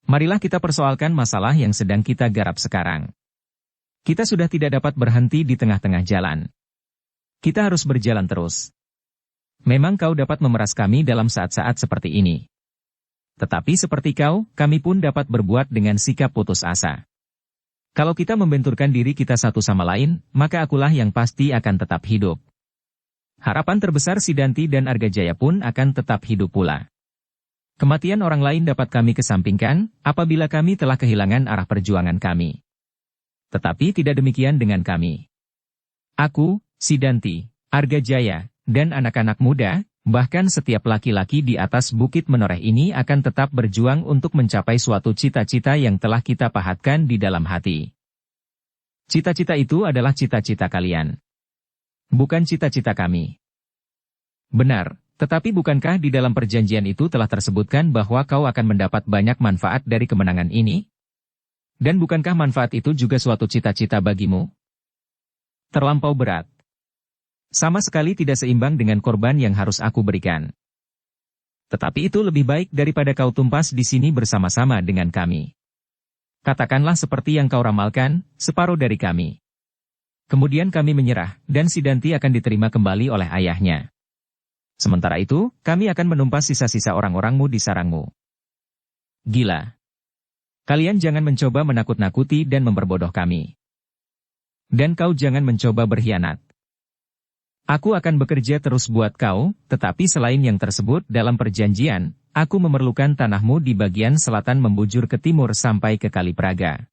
Marilah kita persoalkan masalah yang sedang kita garap sekarang. Kita sudah tidak dapat berhenti di tengah-tengah jalan. Kita harus berjalan terus. Memang kau dapat memeras kami dalam saat-saat seperti ini. Tetapi seperti kau, kami pun dapat berbuat dengan sikap putus asa. Kalau kita membenturkan diri kita satu sama lain, maka akulah yang pasti akan tetap hidup. Harapan terbesar Sidanti dan Argajaya pun akan tetap hidup pula. Kematian orang lain dapat kami kesampingkan, apabila kami telah kehilangan arah perjuangan kami. Tetapi tidak demikian dengan kami. Aku, Sidanti, Argajaya, dan anak-anak muda, bahkan setiap laki-laki di atas bukit menoreh ini akan tetap berjuang untuk mencapai suatu cita-cita yang telah kita pahatkan di dalam hati. Cita-cita itu adalah cita-cita kalian. Bukan cita-cita kami. Benar, tetapi bukankah di dalam perjanjian itu telah tersebutkan bahwa kau akan mendapat banyak manfaat dari kemenangan ini? Dan bukankah manfaat itu juga suatu cita-cita bagimu? Terlampau berat. Sama sekali tidak seimbang dengan korban yang harus aku berikan. Tetapi itu lebih baik daripada kau tumpas di sini bersama-sama dengan kami. Katakanlah seperti yang kau ramalkan, separuh dari kami. Kemudian kami menyerah, dan Sidanti akan diterima kembali oleh ayahnya. Sementara itu, kami akan menumpas sisa-sisa orang-orangmu di sarangmu. Gila. Kalian jangan mencoba menakut-nakuti dan memperbodoh kami. Dan kau jangan mencoba berkhianat. Aku akan bekerja terus buat kau, tetapi selain yang tersebut dalam perjanjian, aku memerlukan tanahmu di bagian selatan membujur ke timur sampai ke Kali Praga.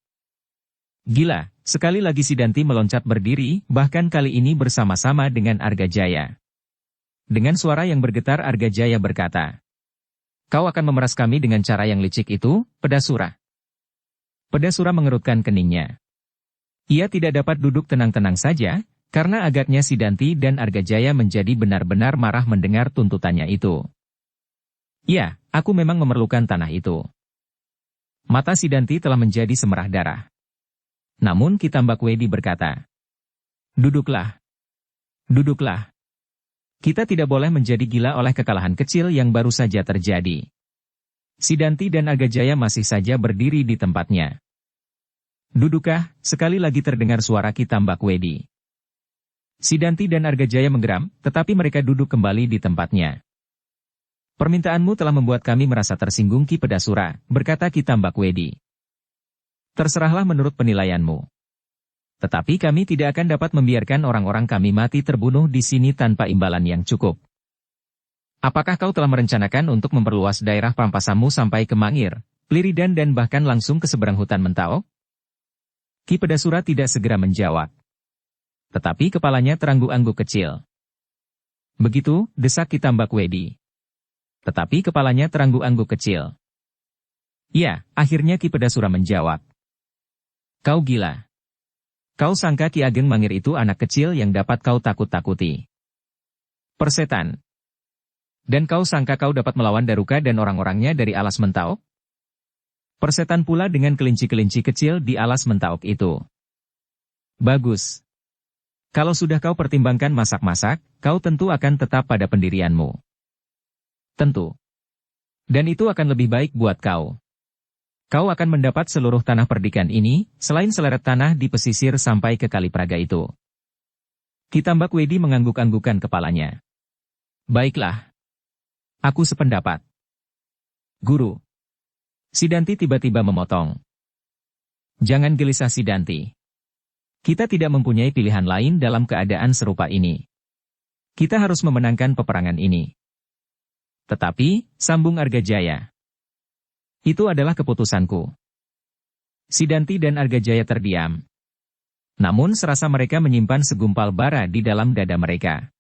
Gila, sekali lagi Sidanti meloncat berdiri, bahkan kali ini bersama-sama dengan Argajaya. Dengan suara yang bergetar Argajaya berkata, "Kau akan memeras kami dengan cara yang licik itu, Pedasura." Pedasura mengerutkan keningnya. Ia tidak dapat duduk tenang-tenang saja, karena agaknya Sidanti dan Argajaya menjadi benar-benar marah mendengar tuntutannya itu. Ya, aku memang memerlukan tanah itu. Mata Sidanti telah menjadi semerah darah. Namun Ki Tambak Wedi berkata, "Duduklah. Duduklah. Kita tidak boleh menjadi gila oleh kekalahan kecil yang baru saja terjadi." Sidanti dan Argajaya masih saja berdiri di tempatnya. "Dudukkah?" sekali lagi terdengar suara Ki Tambak Wedi. Sidanti dan Argajaya menggeram, tetapi mereka duduk kembali di tempatnya. "Permintaanmu telah membuat kami merasa tersinggung Ki Pedasura," berkata Ki Tambak Wedi. "Terserahlah menurut penilaianmu. Tetapi kami tidak akan dapat membiarkan orang-orang kami mati terbunuh di sini tanpa imbalan yang cukup. Apakah kau telah merencanakan untuk memperluas daerah pampasanmu sampai ke Mangir, Pliridan dan bahkan langsung ke seberang hutan Mentau?" Ki Pedasura tidak segera menjawab. Tetapi kepalanya terangguk-angguk kecil. "Begitu," desak Ki Tambak Wedi. Tetapi kepalanya terangguk-angguk kecil. "Ya," akhirnya Ki Pedasura menjawab. "Kau gila. Kau sangka Ki Ageng Mangir itu anak kecil yang dapat kau takut-takuti. Persetan. Dan kau sangka kau dapat melawan Daruka dan orang-orangnya dari alas Mentauk? Persetan pula dengan kelinci-kelinci kecil di alas Mentauk itu. Bagus. Kalau sudah kau pertimbangkan masak-masak, kau tentu akan tetap pada pendirianmu. Tentu. Dan itu akan lebih baik buat kau. Kau akan mendapat seluruh tanah perdikan ini, selain seleret tanah di pesisir sampai ke Kali Praga itu." Ki Tambak Wedi mengangguk-anggukkan kepalanya. "Baiklah. Aku sependapat." "Guru." Sidanti tiba-tiba memotong. "Jangan gelisah Sidanti. Kita tidak mempunyai pilihan lain dalam keadaan serupa ini. Kita harus memenangkan peperangan ini. Tetapi, sambung Argajaya, itu adalah keputusanku. Sidanti dan Argajaya terdiam. Namun serasa mereka menyimpan segumpal bara di dalam dada mereka.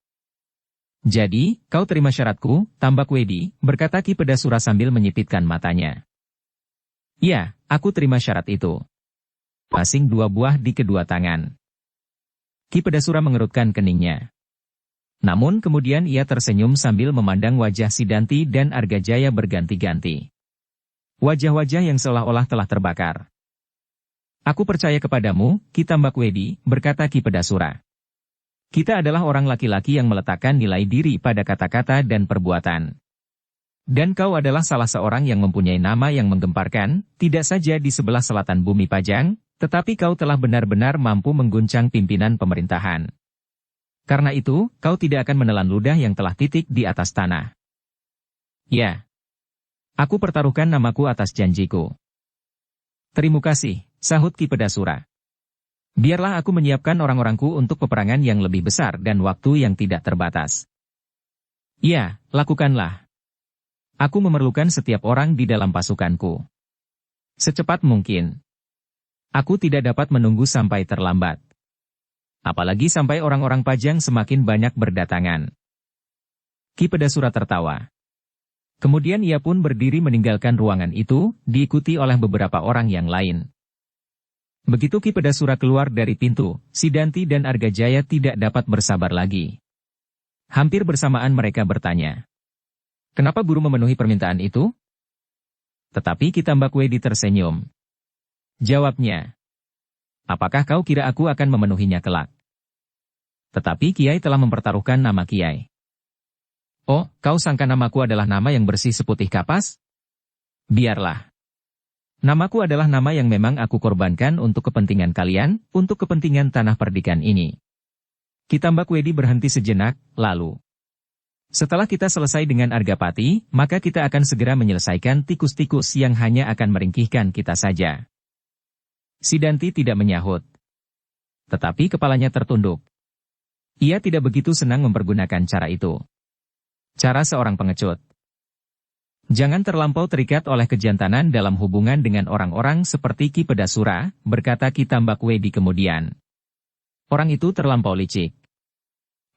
Jadi, kau terima syaratku, Tambakwedi, berkata Ki Pedasura sambil menyipitkan matanya. Ya, aku terima syarat itu. Masing 2 buah di kedua tangan. Ki Pedasura mengerutkan keningnya. Namun kemudian ia tersenyum sambil memandang wajah Sidanti dan Argajaya berganti-ganti. Wajah-wajah yang seolah-olah telah terbakar. Aku percaya kepadamu, Ki Tambakwedi, berkata Ki Pedasura. Kita adalah orang laki-laki yang meletakkan nilai diri pada kata-kata dan perbuatan. Dan kau adalah salah seorang yang mempunyai nama yang menggemparkan, tidak saja di sebelah selatan bumi Pajang, tetapi kau telah benar-benar mampu mengguncang pimpinan pemerintahan. Karena itu, kau tidak akan menelan ludah yang telah titik di atas tanah. Ya. Aku pertaruhkan namaku atas janjiku. Terima kasih, sahut Ki Pedasura. Biarlah aku menyiapkan orang-orangku untuk peperangan yang lebih besar dan waktu yang tidak terbatas. Ya, lakukanlah. Aku memerlukan setiap orang di dalam pasukanku. Secepat mungkin. Aku tidak dapat menunggu sampai terlambat. Apalagi sampai orang-orang Pajang semakin banyak berdatangan. Ki Pedasura tertawa. Kemudian ia pun berdiri meninggalkan ruangan itu, diikuti oleh beberapa orang yang lain. Begitu Ki Pedasura keluar dari pintu, Sidanti dan Argajaya tidak dapat bersabar lagi. Hampir bersamaan mereka bertanya. Kenapa guru memenuhi permintaan itu? Tetapi Ki Tambakwedi tersenyum. Jawabnya. Apakah kau kira aku akan memenuhinya kelak? Tetapi Kiai telah mempertaruhkan nama Kiai. Oh, kau sangka namaku adalah nama yang bersih seputih kapas? Biarlah. Namaku adalah nama yang memang aku korbankan untuk kepentingan kalian, untuk kepentingan tanah perdikan ini. Ki Tambakwedi berhenti sejenak, lalu. Setelah kita selesai dengan Argapati, maka kita akan segera menyelesaikan tikus-tikus yang hanya akan meringkihkan kita saja. Sidanti tidak menyahut. Tetapi kepalanya tertunduk. Ia tidak begitu senang mempergunakan cara itu. Cara seorang pengecut. Jangan terlampau terikat oleh kejantanan dalam hubungan dengan orang-orang seperti Ki Pedasura, berkata Ki Tambakwedi kemudian. Orang itu terlampau licik.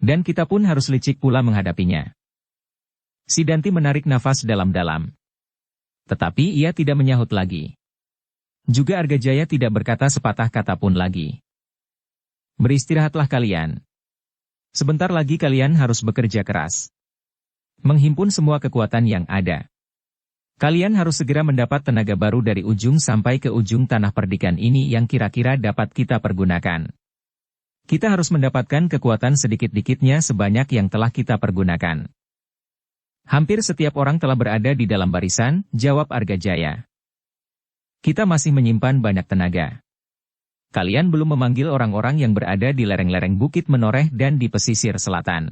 Dan kita pun harus licik pula menghadapinya. Sidanti menarik nafas dalam-dalam. Tetapi ia tidak menyahut lagi. Juga Argajaya tidak berkata sepatah kata pun lagi. Beristirahatlah kalian. Sebentar lagi kalian harus bekerja keras. Menghimpun semua kekuatan yang ada. Kalian harus segera mendapat tenaga baru dari ujung sampai ke ujung tanah perdikan ini yang kira-kira dapat kita pergunakan. Kita harus mendapatkan kekuatan sedikit-dikitnya sebanyak yang telah kita pergunakan. Hampir setiap orang telah berada di dalam barisan, jawab Argajaya. Kita masih menyimpan banyak tenaga. Kalian belum memanggil orang-orang yang berada di lereng-lereng Bukit Menoreh dan di pesisir selatan.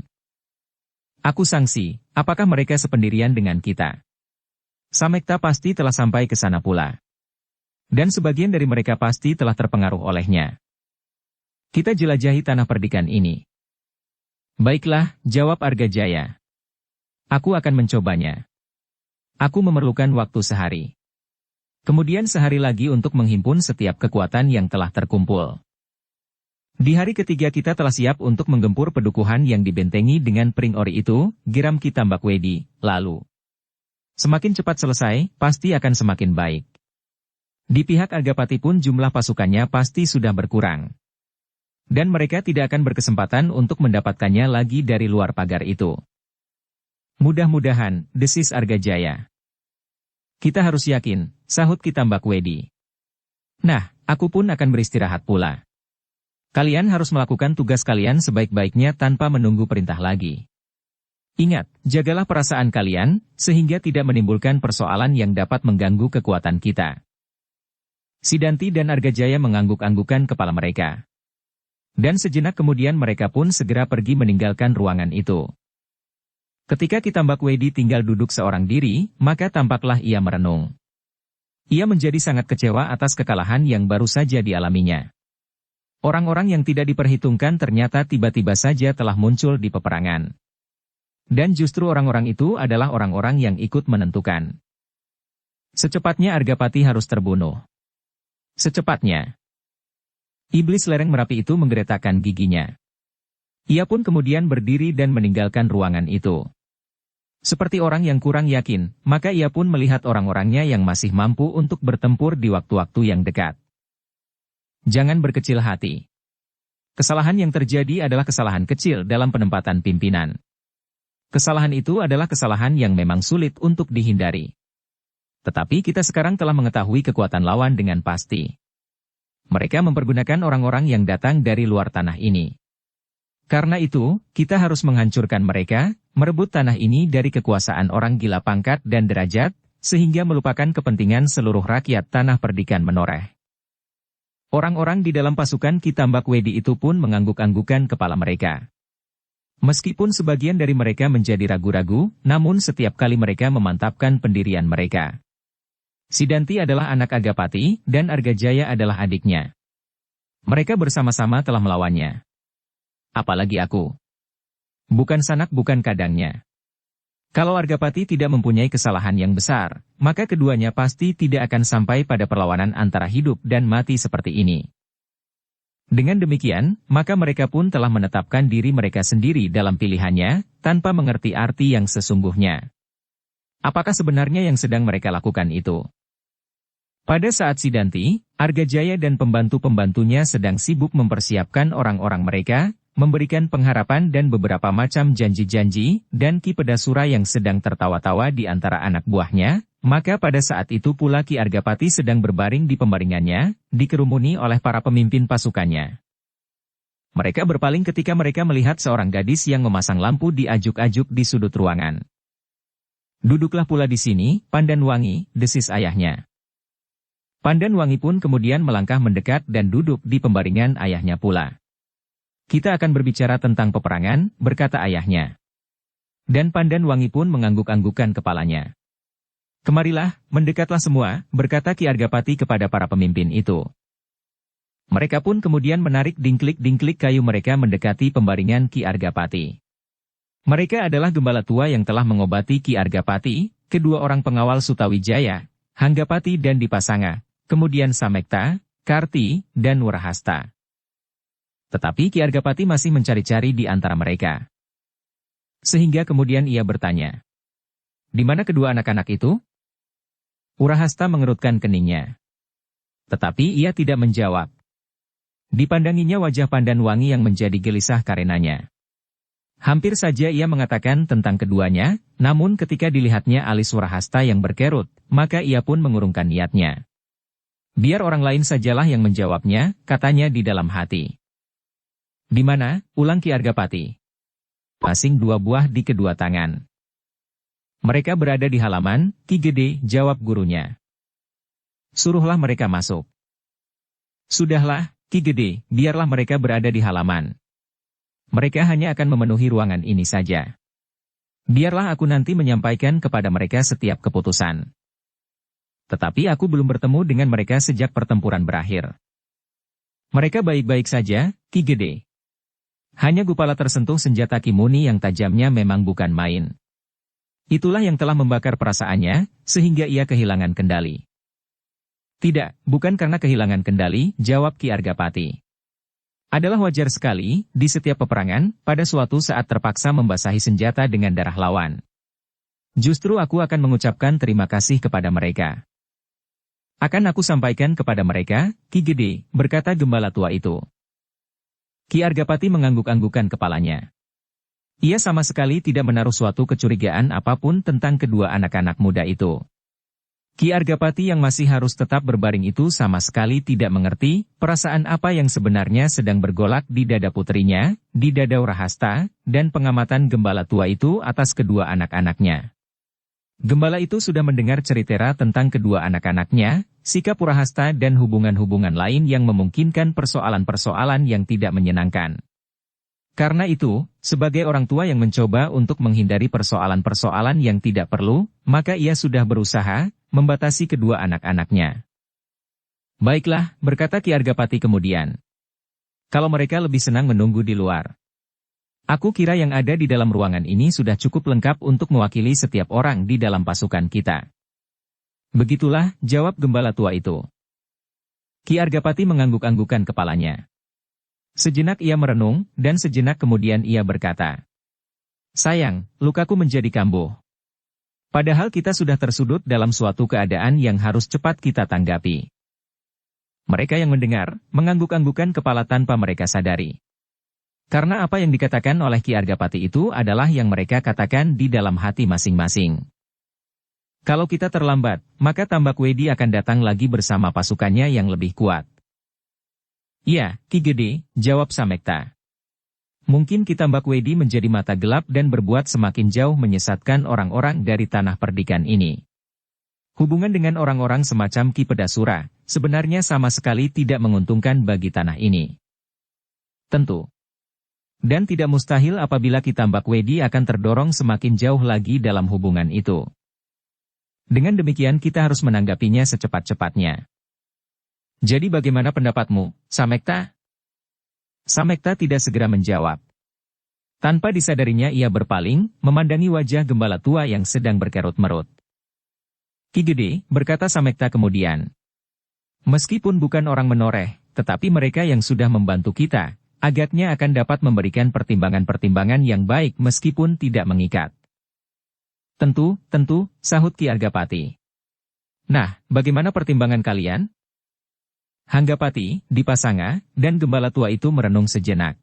Aku sangsi, apakah mereka sependirian dengan kita? Samekta pasti telah sampai ke sana pula. Dan sebagian dari mereka pasti telah terpengaruh olehnya. Kita jelajahi tanah perdikan ini. Baiklah, jawab Argajaya. Aku akan mencobanya. Aku memerlukan waktu sehari. Kemudian sehari lagi untuk menghimpun setiap kekuatan yang telah terkumpul. Di hari ketiga kita telah siap untuk menggempur pedukuhan yang dibentengi dengan pring ori itu, geram Ki Tambakwedi, lalu. Semakin cepat selesai, pasti akan semakin baik. Di pihak Argapati pun jumlah pasukannya pasti sudah berkurang. Dan mereka tidak akan berkesempatan untuk mendapatkannya lagi dari luar pagar itu. Mudah-mudahan, desis Argajaya. Kita harus yakin, sahut Ki Tambakwedi. Nah, aku pun akan beristirahat pula. Kalian harus melakukan tugas kalian sebaik-baiknya tanpa menunggu perintah lagi. Ingat, jagalah perasaan kalian, sehingga tidak menimbulkan persoalan yang dapat mengganggu kekuatan kita. Sidanti dan Argajaya mengangguk-anggukan kepala mereka. Dan sejenak kemudian mereka pun segera pergi meninggalkan ruangan itu. Ketika Ki Tambakwedi tinggal duduk seorang diri, maka tampaklah ia merenung. Ia menjadi sangat kecewa atas kekalahan yang baru saja dialaminya. Orang-orang yang tidak diperhitungkan ternyata tiba-tiba saja telah muncul di peperangan. Dan justru orang-orang itu adalah orang-orang yang ikut menentukan. Secepatnya Argapati harus terbunuh. Secepatnya. Iblis lereng Merapi itu menggeretakkan giginya. Ia pun kemudian berdiri dan meninggalkan ruangan itu. Seperti orang yang kurang yakin, maka ia pun melihat orang-orangnya yang masih mampu untuk bertempur di waktu-waktu yang dekat. Jangan berkecil hati. Kesalahan yang terjadi adalah kesalahan kecil dalam penempatan pimpinan. Kesalahan itu adalah kesalahan yang memang sulit untuk dihindari. Tetapi kita sekarang telah mengetahui kekuatan lawan dengan pasti. Mereka mempergunakan orang-orang yang datang dari luar tanah ini. Karena itu, kita harus menghancurkan mereka, merebut tanah ini dari kekuasaan orang gila pangkat dan derajat, sehingga melupakan kepentingan seluruh rakyat tanah perdikan menoreh. Orang-orang di dalam pasukan Ki Tambak Wedi itu pun mengangguk-anggukan kepala mereka. Meskipun sebagian dari mereka menjadi ragu-ragu, namun setiap kali mereka memantapkan pendirian mereka. Sidanti adalah anak Argapati, dan Argajaya adalah adiknya. Mereka bersama-sama telah melawannya. Apalagi aku. Bukan sanak bukan kadangnya. Kalau Argapati tidak mempunyai kesalahan yang besar, maka keduanya pasti tidak akan sampai pada perlawanan antara hidup dan mati seperti ini. Dengan demikian, maka mereka pun telah menetapkan diri mereka sendiri dalam pilihannya, tanpa mengerti arti yang sesungguhnya. Apakah sebenarnya yang sedang mereka lakukan itu? Pada saat Sidanti, Argajaya dan pembantu-pembantunya sedang sibuk mempersiapkan orang-orang mereka, memberikan pengharapan dan beberapa macam janji-janji, dan Ki Pedasura yang sedang tertawa-tawa di antara anak buahnya, maka pada saat itu pula Ki Argapati sedang berbaring di pembaringannya, dikerumuni oleh para pemimpin pasukannya. Mereka berpaling ketika mereka melihat seorang gadis yang memasang lampu diajuk-ajuk di sudut ruangan. "Duduklah pula di sini, Pandanwangi," desis ayahnya. Pandanwangi pun kemudian melangkah mendekat dan duduk di pembaringan ayahnya pula. "Kita akan berbicara tentang peperangan," berkata ayahnya. Dan Pandanwangi pun mengangguk-anggukkan kepalanya. "Kemarilah, mendekatlah semua," berkata Ki Argapati kepada para pemimpin itu. Mereka pun kemudian menarik dingklik-dingklik kayu mereka mendekati pembaringan Ki Argapati. Mereka adalah gembala tua yang telah mengobati Ki Argapati, kedua orang pengawal Sutawijaya, Hanggapati dan Dipasanga, kemudian Samekta, Karti, dan Wurahasta. Tetapi Ki Argapati masih mencari-cari di antara mereka. Sehingga kemudian ia bertanya, "Di mana kedua anak-anak itu?" Wurahasta mengerutkan keningnya. Tetapi ia tidak menjawab. Dipandanginya wajah Pandanwangi yang menjadi gelisah karenanya. Hampir saja ia mengatakan tentang keduanya, namun ketika dilihatnya alis Wurahasta yang berkerut, maka ia pun mengurungkan niatnya. "Biar orang lain sajalah yang menjawabnya," katanya di dalam hati. "Di mana?" ulang Ki Argapati. "Pasing 2 buah di kedua tangan." "Mereka berada di halaman, Ki Gede," jawab gurunya. "Suruhlah mereka masuk." "Sudahlah, Ki Gede, biarlah mereka berada di halaman. Mereka hanya akan memenuhi ruangan ini saja. Biarlah aku nanti menyampaikan kepada mereka setiap keputusan. Tetapi aku belum bertemu dengan mereka sejak pertempuran berakhir." "Mereka baik-baik saja, Ki Gede. Hanya Gupala tersentuh senjata Ki Muni yang tajamnya memang bukan main. Itulah yang telah membakar perasaannya, sehingga ia kehilangan kendali." "Tidak, bukan karena kehilangan kendali," jawab Ki Argapati. "Adalah wajar sekali, di setiap peperangan, pada suatu saat terpaksa membasahi senjata dengan darah lawan. Justru aku akan mengucapkan terima kasih kepada mereka. Akan aku sampaikan kepada mereka, Ki Gede," berkata gembala tua itu. Ki Argapati mengangguk-anggukan kepalanya. Ia sama sekali tidak menaruh suatu kecurigaan apapun tentang kedua anak-anak muda itu. Ki Argapati yang masih harus tetap berbaring itu sama sekali tidak mengerti perasaan apa yang sebenarnya sedang bergolak di dada putrinya, di dada Wurahasta, dan pengamatan gembala tua itu atas kedua anak-anaknya. Gembala itu sudah mendengar cerita tentang kedua anak-anaknya, sikap Wurahasta dan hubungan-hubungan lain yang memungkinkan persoalan-persoalan yang tidak menyenangkan. Karena itu, sebagai orang tua yang mencoba untuk menghindari persoalan-persoalan yang tidak perlu, maka ia sudah berusaha membatasi kedua anak-anaknya. "Baiklah," berkata Ki Argapati kemudian. Kalau mereka lebih senang menunggu di luar. Aku kira yang ada di dalam ruangan ini sudah cukup lengkap untuk mewakili setiap orang di dalam pasukan kita. Begitulah, jawab gembala tua itu. Ki Argapati mengangguk-anggukan kepalanya. Sejenak ia merenung, dan sejenak kemudian ia berkata, sayang, lukaku menjadi kambuh. Padahal kita sudah tersudut dalam suatu keadaan yang harus cepat kita tanggapi. Mereka yang mendengar, mengangguk-anggukan kepala tanpa mereka sadari. Karena apa yang dikatakan oleh Ki Argapati itu adalah yang mereka katakan di dalam hati masing-masing. Kalau kita terlambat, maka Tambak Wedi akan datang lagi bersama pasukannya yang lebih kuat. Iya, Ki Gede, jawab Samekta. Mungkin Ki Tambak Wedi menjadi mata gelap dan berbuat semakin jauh menyesatkan orang-orang dari tanah perdikan ini. Hubungan dengan orang-orang semacam Ki Pedasura, sebenarnya sama sekali tidak menguntungkan bagi tanah ini. Tentu. Dan tidak mustahil apabila Ki Tambak Wedi akan terdorong semakin jauh lagi dalam hubungan itu. Dengan demikian kita harus menanggapinya secepat-cepatnya. Jadi bagaimana pendapatmu, Samekta? Samekta tidak segera menjawab. Tanpa disadarinya ia berpaling, memandangi wajah gembala tua yang sedang berkerut-merut. Ki Gede, berkata Samekta kemudian. Meskipun bukan orang menoreh, tetapi mereka yang sudah membantu kita, agaknya akan dapat memberikan pertimbangan-pertimbangan yang baik meskipun tidak mengikat. Tentu, sahut Ki Argapati. Nah, bagaimana pertimbangan kalian? Hanggapati, Dipasanga, dan gembala tua itu merenung sejenak.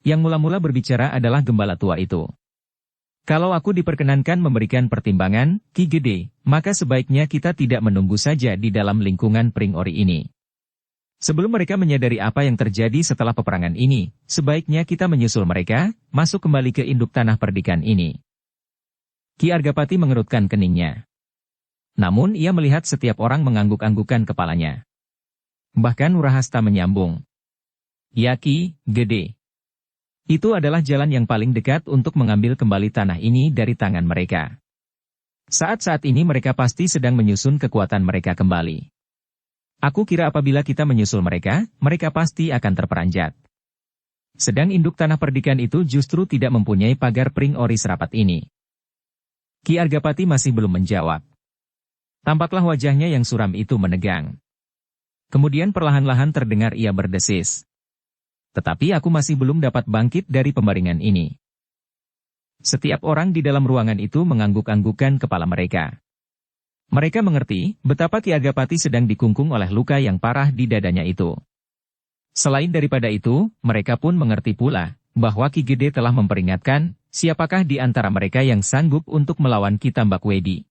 Yang mula-mula berbicara adalah gembala tua itu. Kalau aku diperkenankan memberikan pertimbangan, Ki Gede, maka sebaiknya kita tidak menunggu saja di dalam lingkungan Pring Ori ini. Sebelum mereka menyadari apa yang terjadi setelah peperangan ini, sebaiknya kita menyusul mereka, masuk kembali ke induk tanah perdikan ini. Ki Argapati mengerutkan keningnya. Namun ia melihat setiap orang mengangguk-anggukan kepalanya. Bahkan Nurahasta menyambung. Ya Ki Gede. Itu adalah jalan yang paling dekat untuk mengambil kembali tanah ini dari tangan mereka. Saat-saat ini mereka pasti sedang menyusun kekuatan mereka kembali. Aku kira apabila kita menyusul mereka, mereka pasti akan terperanjat. Sedang induk tanah perdikan itu justru tidak mempunyai pagar Pring Ori serapat ini. Ki Argapati masih belum menjawab. Tampaklah wajahnya yang suram itu menegang. Kemudian perlahan-lahan terdengar ia berdesis. Tetapi aku masih belum dapat bangkit dari pembaringan ini. Setiap orang di dalam ruangan itu mengangguk-anggukan kepala mereka. Mereka mengerti betapa Ki Argapati sedang dikungkung oleh luka yang parah di dadanya itu. Selain daripada itu, mereka pun mengerti pula bahwa Ki Gede telah memperingatkan siapakah di antara mereka yang sanggup untuk melawan Ki Tambak Wedi.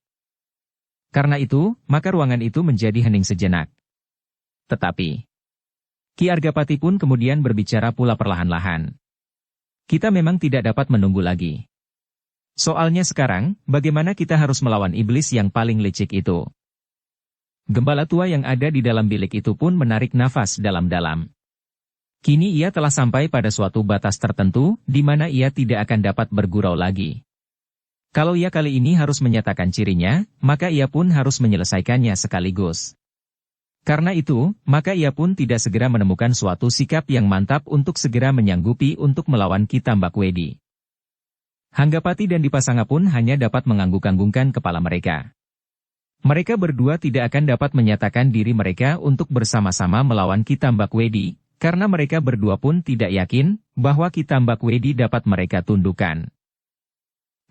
Karena itu, maka ruangan itu menjadi hening sejenak. Tetapi, Ki Argapati pun kemudian berbicara pula perlahan-lahan. Kita memang tidak dapat menunggu lagi. Soalnya sekarang, bagaimana kita harus melawan iblis yang paling licik itu? Gembala tua yang ada di dalam bilik itu pun menarik nafas dalam-dalam. Kini ia telah sampai pada suatu batas tertentu, di mana ia tidak akan dapat bergurau lagi. Kalau ia kali ini harus menyatakan cirinya, maka ia pun harus menyelesaikannya sekaligus. Karena itu, maka ia pun tidak segera menemukan suatu sikap yang mantap untuk segera menyanggupi untuk melawan Ki Tambak Wedi. Hanggapati dan Dipasanga pun hanya dapat mengangguk-anggungkan kepala mereka. Mereka berdua tidak akan dapat menyatakan diri mereka untuk bersama-sama melawan Ki Tambak Wedi, karena mereka berdua pun tidak yakin bahwa Ki Tambak Wedi dapat mereka tundukkan.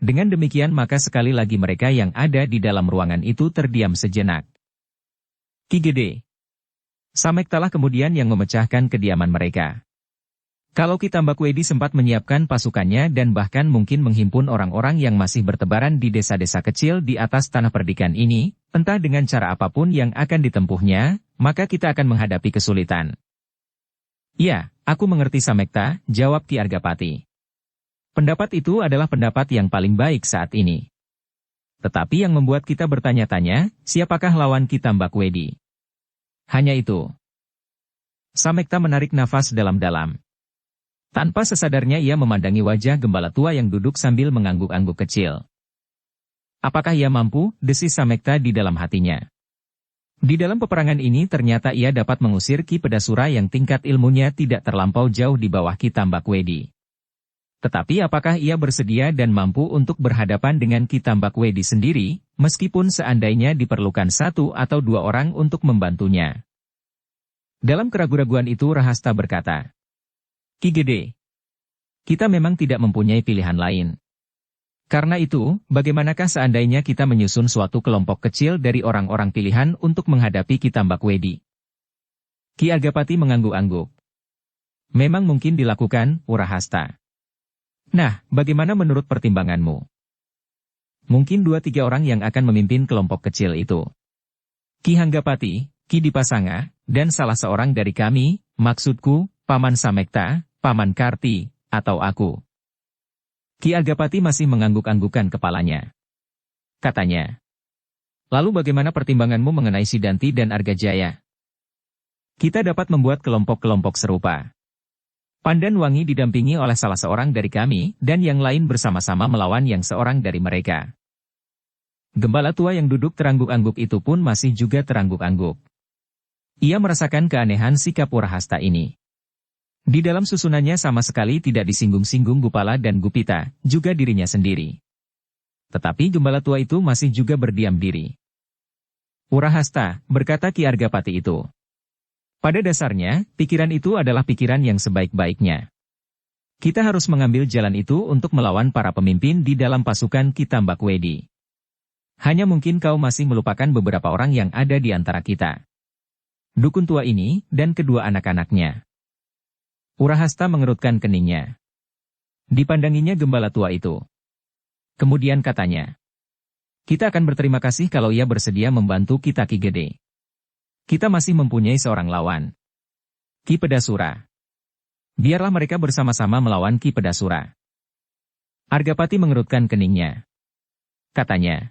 Dengan demikian maka sekali lagi mereka yang ada di dalam ruangan itu terdiam sejenak. Ki Gede. Samektalah kemudian yang memecahkan kediaman mereka. Kalau Ki Tambak Wedi sempat menyiapkan pasukannya dan bahkan mungkin menghimpun orang-orang yang masih bertebaran di desa-desa kecil di atas tanah perdikan ini, entah dengan cara apapun yang akan ditempuhnya, maka kita akan menghadapi kesulitan. Ya, aku mengerti Samekta, jawab Ki Argapati. Pendapat itu adalah pendapat yang paling baik saat ini. Tetapi yang membuat kita bertanya-tanya, siapakah lawan Ki Tambak Wedi? Hanya itu. Samekta menarik nafas dalam-dalam. Tanpa sesadarnya ia memandangi wajah gembala tua yang duduk sambil mengangguk-angguk kecil. Apakah ia mampu, desis Samekta di dalam hatinya. Di dalam peperangan ini ternyata ia dapat mengusir Ki Pedasura yang tingkat ilmunya tidak terlampau jauh di bawah Ki Tambakwedi. Tetapi apakah ia bersedia dan mampu untuk berhadapan dengan Ki Tambakwedi sendiri, meskipun seandainya diperlukan 1 atau 2 orang untuk membantunya? Dalam keraguan-raguan itu Rahasta berkata, "Ki Gede, kita memang tidak mempunyai pilihan lain. Karena itu, bagaimanakah seandainya kita menyusun suatu kelompok kecil dari orang-orang pilihan untuk menghadapi Ki Tambakwedi?" Ki Argapati mengangguk-angguk. "Memang mungkin dilakukan, Urahasta. Nah, bagaimana menurut pertimbanganmu? Mungkin 2-3 orang yang akan memimpin kelompok kecil itu. Ki Hanggapati, Ki Dipasanga, dan salah seorang dari kami, maksudku, Paman Samekta, Paman Karti, atau aku." Ki Argapati masih mengangguk-anggukan kepalanya. Katanya, "Lalu bagaimana pertimbanganmu mengenai Sidanti dan Argajaya? Kita dapat membuat kelompok-kelompok serupa. Pandan Wangi didampingi oleh salah seorang dari kami, dan yang lain bersama-sama melawan yang seorang dari mereka." Gembala tua yang duduk terangguk-angguk itu pun masih juga terangguk-angguk. Ia merasakan keanehan sikap Urahasta ini. Di dalam susunannya sama sekali tidak disinggung-singgung Gupala dan Gupita, juga dirinya sendiri. Tetapi gembala tua itu masih juga berdiam diri. "Urahasta," berkata Ki Argapati itu. "Pada dasarnya, pikiran itu adalah pikiran yang sebaik-baiknya. Kita harus mengambil jalan itu untuk melawan para pemimpin di dalam pasukan Ki Tambakwedi. Hanya mungkin kau masih melupakan beberapa orang yang ada di antara kita. Dukun tua ini, dan kedua anak-anaknya." Urahasta mengerutkan keningnya. Dipandanginya gembala tua itu. Kemudian katanya, "Kita akan berterima kasih kalau ia bersedia membantu kita Ki Gede. Kita masih mempunyai seorang lawan. Ki Pedasura. Biarlah mereka bersama-sama melawan Ki Pedasura." Argapati mengerutkan keningnya. Katanya,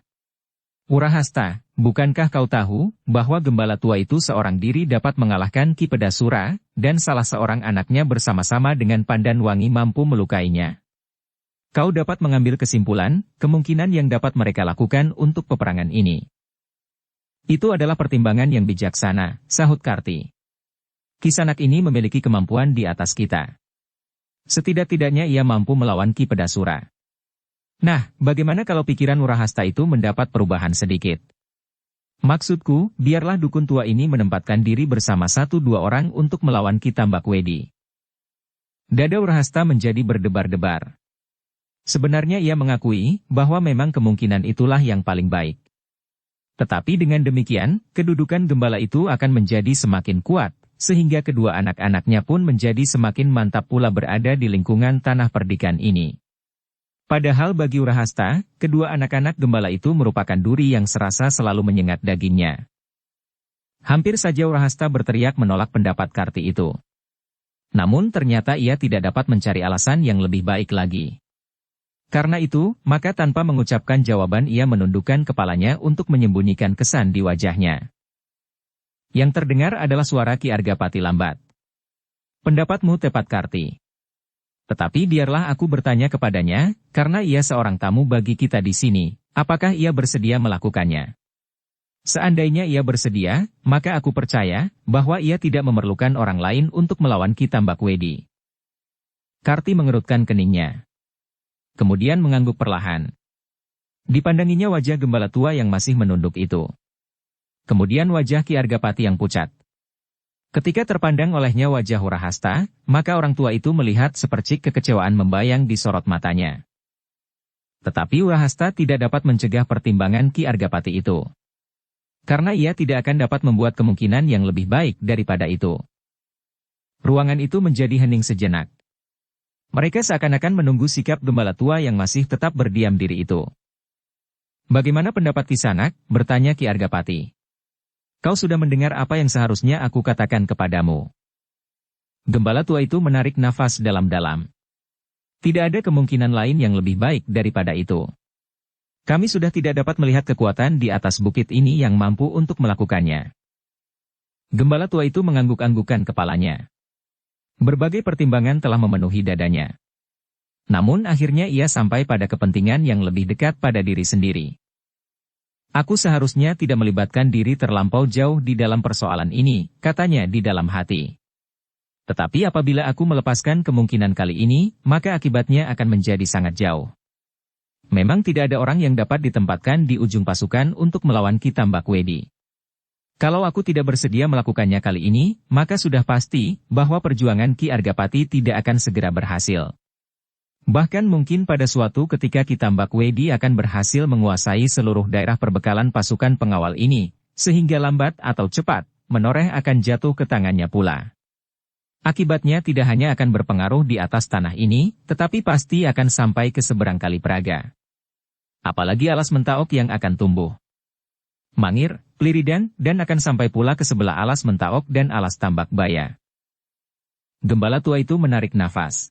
"Urahasta, bukankah kau tahu bahwa gembala tua itu seorang diri dapat mengalahkan Ki Pedasura, dan salah seorang anaknya bersama-sama dengan Pandan Wangi mampu melukainya? Kau dapat mengambil kesimpulan, kemungkinan yang dapat mereka lakukan untuk peperangan ini. Itu adalah pertimbangan yang bijaksana," sahut Karti. "Kisanak ini memiliki kemampuan di atas kita. Setidak-tidaknya ia mampu melawan Ki Pedasura. Nah, bagaimana kalau pikiran Urahasta itu mendapat perubahan sedikit? Maksudku, biarlah dukun tua ini menempatkan diri bersama 1-2 orang untuk melawan Ki Tambakwedi." Dada Urahasta menjadi berdebar-debar. Sebenarnya ia mengakui bahwa memang kemungkinan itulah yang paling baik. Tetapi dengan demikian, kedudukan gembala itu akan menjadi semakin kuat, sehingga kedua anak-anaknya pun menjadi semakin mantap pula berada di lingkungan tanah perdikan ini. Padahal bagi Urahasta, kedua anak-anak gembala itu merupakan duri yang serasa selalu menyengat dagingnya. Hampir saja Urahasta berteriak menolak pendapat Karti itu. Namun ternyata ia tidak dapat mencari alasan yang lebih baik lagi. Karena itu, maka tanpa mengucapkan jawaban ia menundukkan kepalanya untuk menyembunyikan kesan di wajahnya. Yang terdengar adalah suara Ki Argapati lambat. "Pendapatmu tepat Karti. Tetapi biarlah aku bertanya kepadanya, karena ia seorang tamu bagi kita di sini, apakah ia bersedia melakukannya? Seandainya ia bersedia, maka aku percaya bahwa ia tidak memerlukan orang lain untuk melawan Ki Tambakwedi." Karti mengerutkan keningnya. Kemudian mengangguk perlahan. Dipandanginya wajah gembala tua yang masih menunduk itu. Kemudian wajah Ki Argapati yang pucat. Ketika terpandang olehnya wajah Urahasta, maka orang tua itu melihat sepercik kekecewaan membayang di sorot matanya. Tetapi Urahasta tidak dapat mencegah pertimbangan Ki Argapati itu. Karena ia tidak akan dapat membuat kemungkinan yang lebih baik daripada itu. Ruangan itu menjadi hening sejenak. Mereka seakan-akan menunggu sikap gembala tua yang masih tetap berdiam diri itu. "Bagaimana pendapat Kisanak?" bertanya Ki Argapati. "Kau sudah mendengar apa yang seharusnya aku katakan kepadamu." Gembala tua itu menarik nafas dalam-dalam. "Tidak ada kemungkinan lain yang lebih baik daripada itu. Kami sudah tidak dapat melihat kekuatan di atas bukit ini yang mampu untuk melakukannya." Gembala tua itu mengangguk-anggukkan kepalanya. Berbagai pertimbangan telah memenuhi dadanya. Namun akhirnya ia sampai pada kepentingan yang lebih dekat pada diri sendiri. Aku seharusnya tidak melibatkan diri terlampau jauh di dalam persoalan ini, katanya di dalam hati. Tetapi apabila aku melepaskan kemungkinan kali ini, maka akibatnya akan menjadi sangat jauh. Memang tidak ada orang yang dapat ditempatkan di ujung pasukan untuk melawan Ki Tambakwedi. Kalau aku tidak bersedia melakukannya kali ini, maka sudah pasti bahwa perjuangan Ki Argapati tidak akan segera berhasil. Bahkan mungkin pada suatu ketika Ki Tambakwedi akan berhasil menguasai seluruh daerah perbekalan pasukan pengawal ini, sehingga lambat atau cepat, Menoreh akan jatuh ke tangannya pula. Akibatnya tidak hanya akan berpengaruh di atas tanah ini, tetapi pasti akan sampai ke seberang Kali Praga. Apalagi alas Mentaok yang akan tumbuh. Mangir, Pliridan, dan akan sampai pula ke sebelah alas Mentaok dan alas Tambakbaya. Gembala tua itu menarik nafas.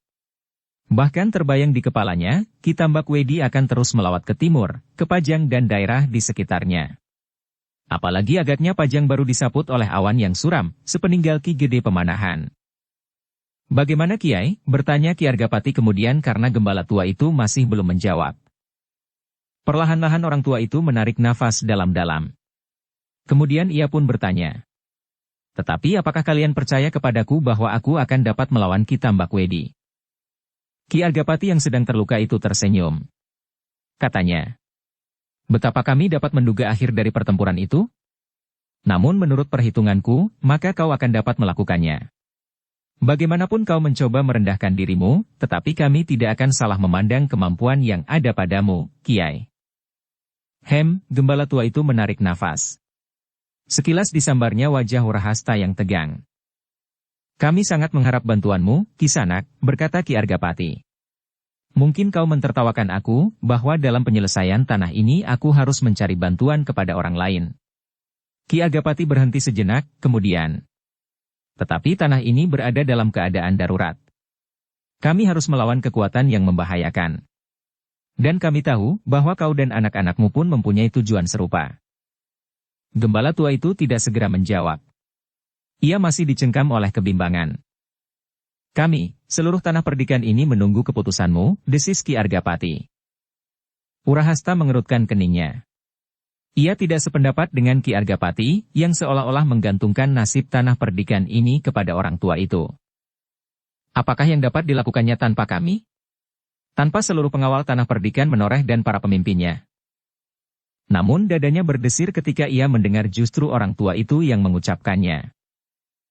Bahkan terbayang di kepalanya, Ki Tambakwedi akan terus melawat ke timur, ke Pajang dan daerah di sekitarnya. Apalagi agaknya Pajang baru disaput oleh awan yang suram, sepeninggal Ki Gede Pemanahan. Bagaimana Kiai? Bertanya Ki Argapati kemudian karena gembala tua itu masih belum menjawab. Perlahan-lahan orang tua itu menarik nafas dalam-dalam. Kemudian ia pun bertanya. Tetapi apakah kalian percaya kepadaku bahwa aku akan dapat melawan Ki Tambakwedi? Ki Argapati yang sedang terluka itu tersenyum. Katanya. Betapa kami dapat menduga akhir dari pertempuran itu? Namun menurut perhitunganku, maka kau akan dapat melakukannya. Bagaimanapun kau mencoba merendahkan dirimu, tetapi kami tidak akan salah memandang kemampuan yang ada padamu, Kiai. Gembala tua itu menarik nafas. Sekilas disambarnya wajah Wurahasta yang tegang. Kami sangat mengharap bantuanmu, Kisanak, berkata Ki Argapati. Mungkin kau mentertawakan aku, bahwa dalam penyelesaian tanah ini aku harus mencari bantuan kepada orang lain. Ki Argapati berhenti sejenak, kemudian. Tetapi tanah ini berada dalam keadaan darurat. Kami harus melawan kekuatan yang membahayakan. Dan kami tahu bahwa kau dan anak-anakmu pun mempunyai tujuan serupa. Gembala tua itu tidak segera menjawab. Ia masih dicengkam oleh kebimbangan. Kami, seluruh tanah perdikan ini menunggu keputusanmu, desis Ki Argapati. Wurahasta mengerutkan keningnya. Ia tidak sependapat dengan Ki Argapati, yang seolah-olah menggantungkan nasib tanah perdikan ini kepada orang tua itu. Apakah yang dapat dilakukannya tanpa kami? Tanpa seluruh pengawal tanah perdikan Menoreh dan para pemimpinnya. Namun dadanya berdesir ketika ia mendengar justru orang tua itu yang mengucapkannya.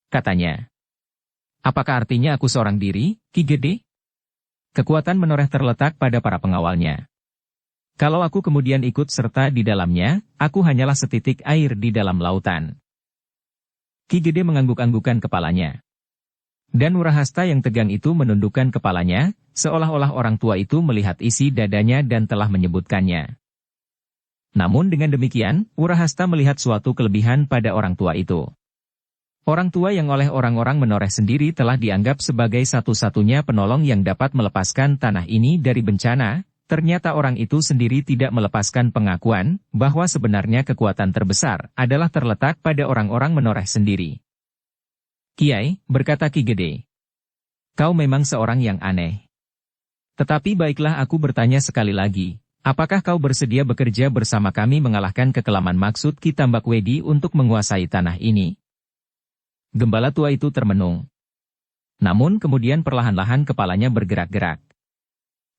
Katanya, apakah artinya aku seorang diri, Ki Gede? Kekuatan Menoreh terletak pada para pengawalnya. Kalau aku kemudian ikut serta di dalamnya, aku hanyalah setitik air di dalam lautan. Ki Gede mengangguk-anggukan kepalanya. Dan Wurahasta yang tegang itu menundukkan kepalanya, seolah-olah orang tua itu melihat isi dadanya dan telah menyebutkannya. Namun dengan demikian, Wurahasta melihat suatu kelebihan pada orang tua itu. Orang tua yang oleh orang-orang Menoreh sendiri telah dianggap sebagai satu-satunya penolong yang dapat melepaskan tanah ini dari bencana, ternyata orang itu sendiri tidak melepaskan pengakuan bahwa sebenarnya kekuatan terbesar adalah terletak pada orang-orang Menoreh sendiri. Kiai, berkata Ki Gede. Kau memang seorang yang aneh. Tetapi baiklah aku bertanya sekali lagi, apakah kau bersedia bekerja bersama kami mengalahkan kekelaman maksud Ki Tambakwedi untuk menguasai tanah ini? Gembala tua itu termenung. Namun kemudian perlahan-lahan kepalanya bergerak-gerak.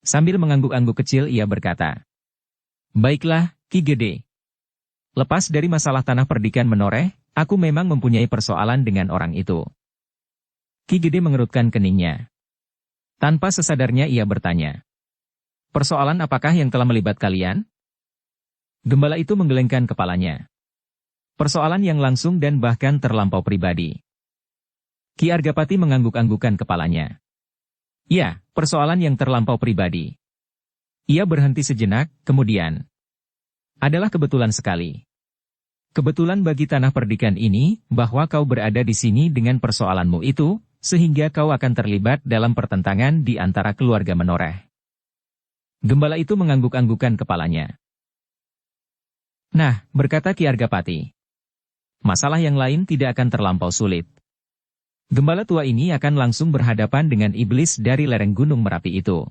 Sambil mengangguk-angguk kecil ia berkata, baiklah, Ki Gede. Lepas dari masalah tanah perdikan Menoreh, aku memang mempunyai persoalan dengan orang itu. Ki Gede mengerutkan keningnya. Tanpa sesadarnya ia bertanya. Persoalan apakah yang telah melibat kalian? Gembala itu menggelengkan kepalanya. Persoalan yang langsung dan bahkan terlampau pribadi. Ki Argapati mengangguk-anggukan kepalanya. Ya, persoalan yang terlampau pribadi. Ia berhenti sejenak, kemudian. Adalah kebetulan sekali. Kebetulan bagi tanah perdikan ini, bahwa kau berada di sini dengan persoalanmu itu, sehingga kau akan terlibat dalam pertentangan di antara keluarga Menoreh. Gembala itu mengangguk-anggukan kepalanya. Nah, berkata Ki Argapati. Masalah yang lain tidak akan terlampau sulit. Gembala tua ini akan langsung berhadapan dengan iblis dari lereng Gunung Merapi itu.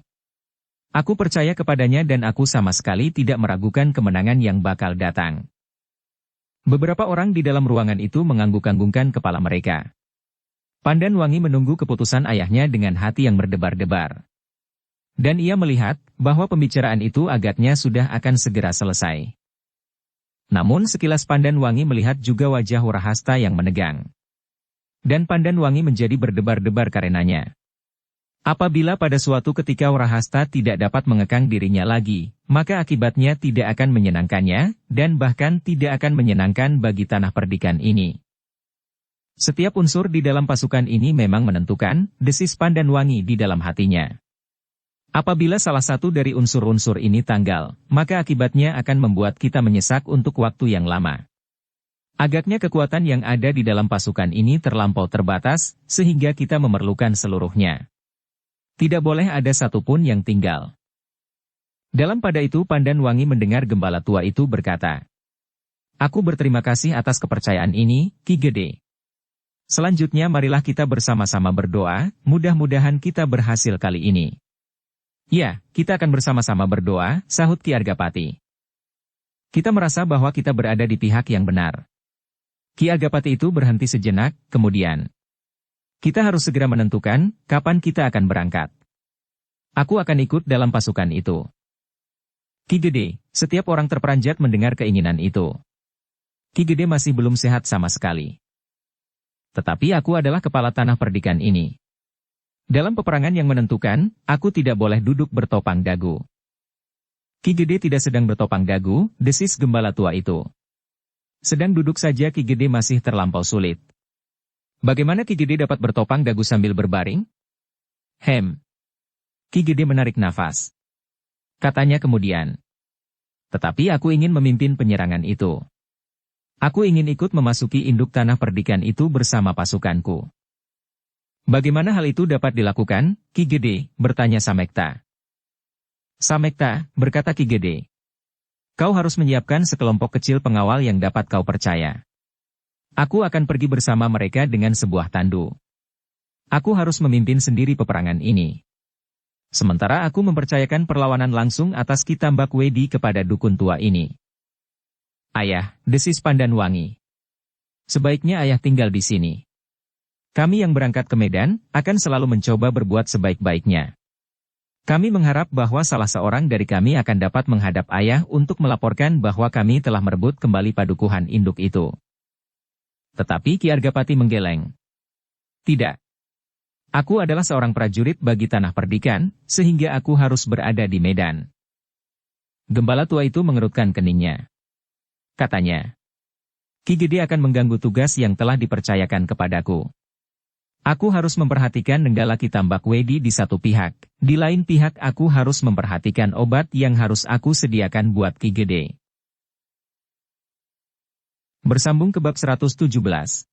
Aku percaya kepadanya dan aku sama sekali tidak meragukan kemenangan yang bakal datang. Beberapa orang di dalam ruangan itu mengangguk-anggukkan kepala mereka. Pandan Wangi menunggu keputusan ayahnya dengan hati yang berdebar-debar. Dan ia melihat bahwa pembicaraan itu agaknya sudah akan segera selesai. Namun sekilas Pandan Wangi melihat juga wajah Warahasta yang menegang. Dan Pandan Wangi menjadi berdebar-debar karenanya. Apabila pada suatu ketika Warahasta tidak dapat mengekang dirinya lagi, maka akibatnya tidak akan menyenangkannya, dan bahkan tidak akan menyenangkan bagi tanah perdikan ini. Setiap unsur di dalam pasukan ini memang menentukan, desis Pandan Wangi di dalam hatinya. Apabila salah satu dari unsur-unsur ini tanggal, maka akibatnya akan membuat kita menyesak untuk waktu yang lama. Agaknya kekuatan yang ada di dalam pasukan ini terlampau terbatas, sehingga kita memerlukan seluruhnya. Tidak boleh ada satupun yang tinggal. Dalam pada itu Pandan Wangi mendengar gembala tua itu berkata, "Aku berterima kasih atas kepercayaan ini, Ki Gede. Selanjutnya marilah kita bersama-sama berdoa, mudah-mudahan kita berhasil kali ini." "Ya, kita akan bersama-sama berdoa," sahut Ki Argapati. "Kita merasa bahwa kita berada di pihak yang benar." Ki Argapati itu berhenti sejenak, kemudian, "Kita harus segera menentukan kapan kita akan berangkat. Aku akan ikut dalam pasukan itu." "Ki Gede," setiap orang terperanjat mendengar keinginan itu. Ki Gede masih belum sehat sama sekali. "Tetapi aku adalah kepala tanah perdikan ini. Dalam peperangan yang menentukan, aku tidak boleh duduk bertopang dagu." "Ki Gede tidak sedang bertopang dagu," desis gembala tua itu. "Sedang duduk saja Ki Gede masih terlampau sulit. Bagaimana Ki Gede dapat bertopang dagu sambil berbaring?" Ki Gede menarik nafas. Katanya kemudian, "Tetapi aku ingin memimpin penyerangan itu. Aku ingin ikut memasuki induk tanah perdikan itu bersama pasukanku." "Bagaimana hal itu dapat dilakukan, Ki Gede?" bertanya Samekta. "Samekta," berkata Ki Gede, "kau harus menyiapkan sekelompok kecil pengawal yang dapat kau percaya. Aku akan pergi bersama mereka dengan sebuah tandu. Aku harus memimpin sendiri peperangan ini. Sementara aku mempercayakan perlawanan langsung atas Ki Tambak Wedi kepada dukun tua ini." "Ayah," desis Pandan Wangi, "sebaiknya ayah tinggal di sini. Kami yang berangkat ke Medan, akan selalu mencoba berbuat sebaik-baiknya. Kami mengharap bahwa salah seorang dari kami akan dapat menghadap ayah untuk melaporkan bahwa kami telah merebut kembali padukuhan induk itu." Tetapi Ki Argapati menggeleng. "Tidak. Aku adalah seorang prajurit bagi tanah perdikan, sehingga aku harus berada di Medan." Gembala tua itu mengerutkan keningnya. Katanya, "Ki Gede akan mengganggu tugas yang telah dipercayakan kepadaku. Aku harus memperhatikan Nenggala Ki Tambak Wedi di satu pihak, di lain pihak aku harus memperhatikan obat yang harus aku sediakan buat Ki Gede." Bersambung ke bab 117.